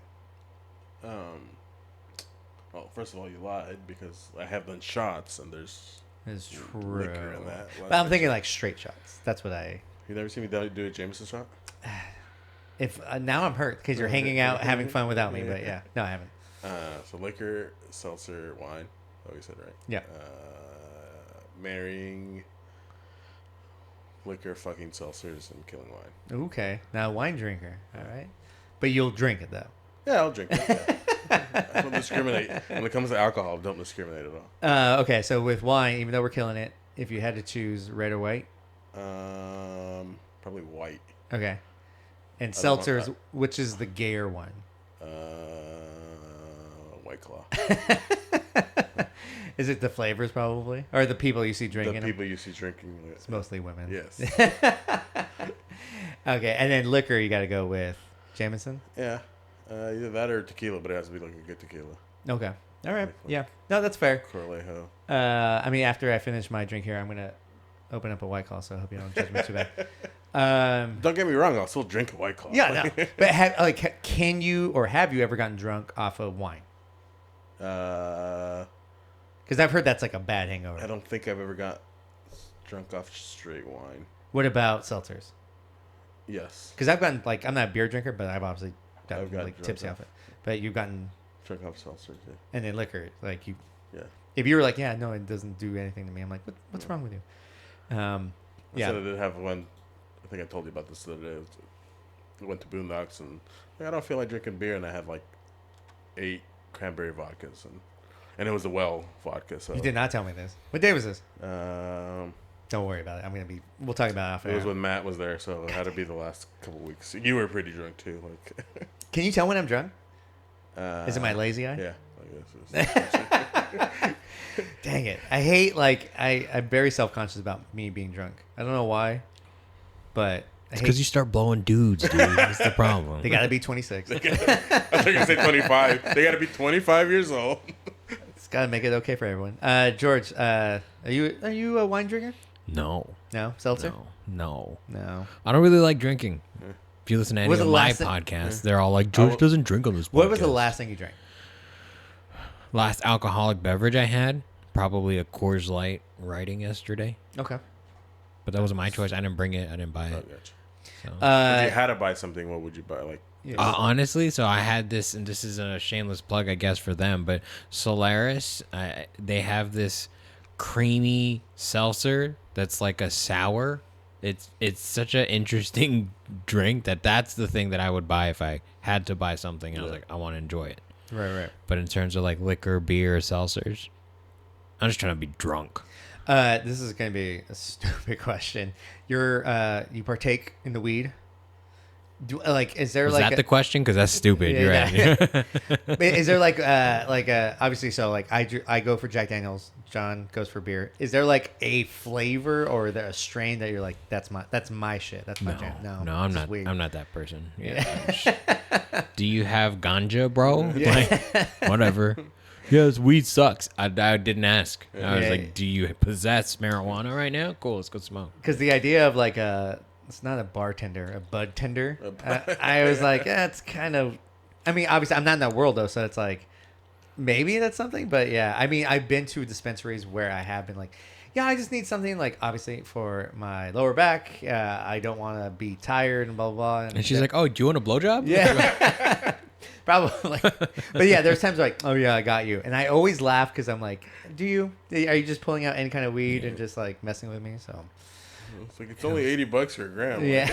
Well, first of all, you lied because I have done shots and there's It's true. liquor in that. But I'm thinking like straight shots. That's what I... You never seen me do a Jameson shot? If now I'm hurt because you're hanging out having fun without me. But yeah, no, I haven't. So liquor, seltzer, wine. Oh, you said right. Yeah. Marrying liquor, fucking seltzers, and killing wine. Okay, now wine drinker. All right, but you'll drink it though. Yeah, I'll drink it. Yeah. I don't discriminate. When it comes to alcohol, don't discriminate at all. Okay, so with wine, even though we're killing it, if you had to choose red or white, Probably white. okay, and I don't know seltzers, that. which is the gayer one? White Claw. Is it the flavors probably, or the people you see drinking? The them? people you see drinking. It's mostly women. Yes. Okay, and then liquor, you got to go with Jameson. Yeah. Either that or tequila, but it has to be like a good tequila. Okay, all right, yeah, no, that's fair. Corlejo. I mean, after I finish my drink here, I'm gonna open up a White Claw, so I hope you don't judge me too bad. Don't get me wrong, I'll still drink a White Claw. Yeah, no. But can you or have you ever gotten drunk off of wine? Because I've heard that's like a bad hangover. I don't think I've ever got drunk off straight wine. What about seltzers? Yes. Because I've gotten I'm not a beer drinker, but I've obviously gotten I've got like drunk tipsy off. off it. But you've gotten Drunk off seltzer, too. and then liquor, like you. Yeah. If you were like, yeah, no, it doesn't do anything to me. I'm like, what's wrong with you? I Yeah. said I did have one. I think I told you about this the other day. I went to Boondocks and I don't feel like drinking beer, and I had like 8 cranberry vodkas, and it was a well vodka. So You did not tell me this. What day was this? Um, Don't worry about it. We'll talk about it after. it was when Matt was there, so it had to be the last couple weeks. You were pretty drunk too, like. Can you tell when I'm drunk? Is it my lazy eye? Yeah. I guess Dang it. I hate, I'm very self-conscious about me being drunk. I don't know why, but It's because you start blowing dudes, dude. That's the problem. they got to be 26. I thought you were going to say 25. They got to be 25 years old. It's got to make it okay for everyone. George, are you a wine drinker? No. No seltzer. No. No. I don't really like drinking. If you listen to any Was of the my last thing- podcasts, they're all like, George doesn't drink on this podcast. What was the last thing you drank? Last alcoholic beverage I had? Probably a Coors Light writing yesterday. Okay. But that wasn't my choice. I didn't bring it. I didn't buy Oh, it. gotcha. So. If you had to buy something, what would you buy? Like, Honestly, so I had this, and this isn't a shameless plug, I guess, for them, but Solaris, they have this creamy seltzer that's like a sour. It's such an interesting drink that's the thing that I would buy if I had to buy something. I was like, I want to enjoy it. Right. But in terms of like liquor, beer, seltzers, I'm just trying to be drunk. This is going to be a stupid question. You partake in the weed? Is there Was like that the question? Because that's stupid. You're right. Is there obviously, so like I go for Jack Daniels, John goes for beer. Is there like a flavor or a strain that you're like, that's my shit, that's my jam? No, I'm it's not. weed. I'm not that person. Yeah. Do you have ganja, bro? Like, whatever. Yes, weed sucks. I didn't ask. I was like, do you possess marijuana right now? Cool, let's go smoke. Because the idea of like it's not a bartender, a bud tender. I was like, yeah, it's kind of. I mean, obviously, I'm not in that world though, so it's like maybe that's something. But yeah, I mean, I've been to dispensaries where I have been like, yeah, I just need something like obviously for my lower back. I don't want to be tired and blah blah blah. And she's like, oh, do you want a blowjob? Yeah. Probably. But yeah, there's times like, oh yeah, I got you. And I always laugh because I'm like, are you just pulling out any kind of weed and just like messing with me? So it's like it's only $80 for a gram. yeah.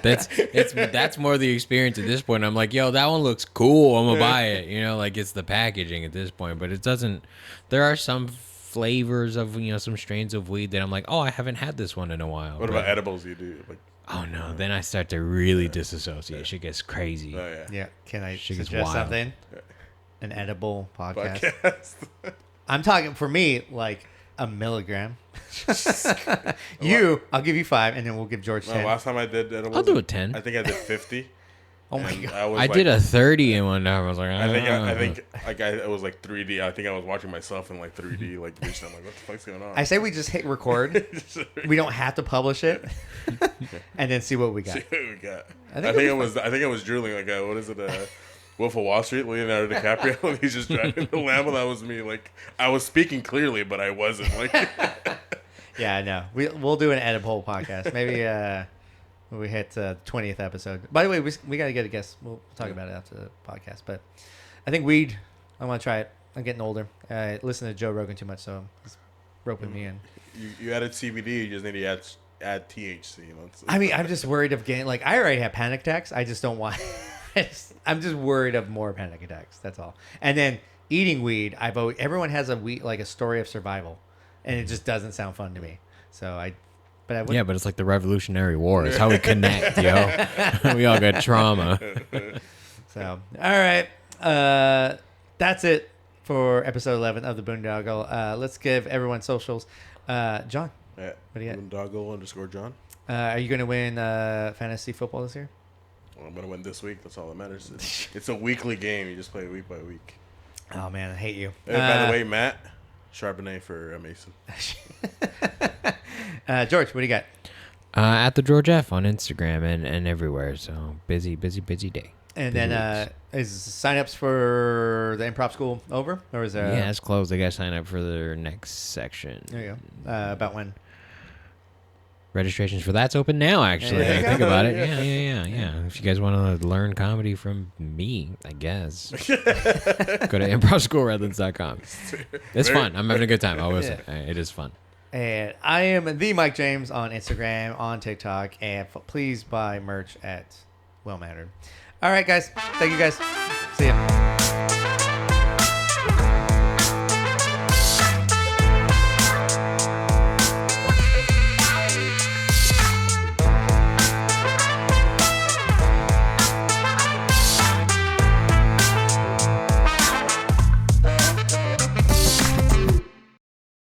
That's more the experience at this point. I'm like, yo, that one looks cool. I'm gonna buy it. You know, like it's the packaging at this point. But it doesn't. There are some flavors of some strains of weed that I'm like, oh, I haven't had this one in a while. What about edibles? You do like. Oh no! Then I start to really disassociate. Shit gets crazy. Oh yeah. Yeah. Can I She gets suggest wild. something? An edible podcast. I'm talking for me like a milligram. I'll give you 5, and then we'll give George 10. Last time I did edibles, I'll do a 10. I think I did 50. Oh my and god! was I like, did a 30 in one time. I was like, I think like it was like 3D. I think I was watching myself in like 3D, like reaching. I'm like, what the fuck's going on? I say we just hit record. We don't have to publish it, and then see what we got. See what we got. I think it was drooling. Like what is it? Wolf of Wall Street, Leonardo DiCaprio, and he's just driving the Lambo. That was me. Like I was speaking clearly, but I wasn't. Like Yeah, I know. We'll do an edible podcast. Maybe when we hit 20th episode. By the way, we got to get a guest. We'll talk about it after the podcast. But I think weed, I want to try it. I'm getting older. I listen to Joe Rogan too much, so he's roping me in. you added CBD. You just need to add THC. I mean, I'm just worried of getting, like, I already have panic attacks. I just don't want, I'm just worried of more panic attacks. That's all. And then eating weed, everyone has a story of survival, and it just doesn't sound fun to me. So but it's like the Revolutionary War. It's how we connect, yo. We all got trauma. So, all right. That's it for episode 11 of the Boondoggle. Let's give everyone socials. John, Yeah. what do you got? Boondoggle_John. Are you going to win fantasy football this year? Well, I'm gonna win this week. That's all that matters. It's a weekly game. You just play week by week. Oh, man, I hate you. By the way, Matt, Charbonnet for Mason. George, what do you got? At the George F on Instagram and everywhere. So busy day. And then is signups for the improv school over? Or is there? Yeah, it's closed. They got to sign up for their next section. There you go. About when? Registrations for that's open now, actually. There you Think go. about it. Yeah. If you guys want to learn comedy from me, I guess, go to improvschoolredlands.com. It's fun. I'm having a good time. I will say. It is fun. And I am the Mike James on Instagram, on TikTok, and please buy merch at Well Mannered. All right, guys. Thank you, guys. See ya.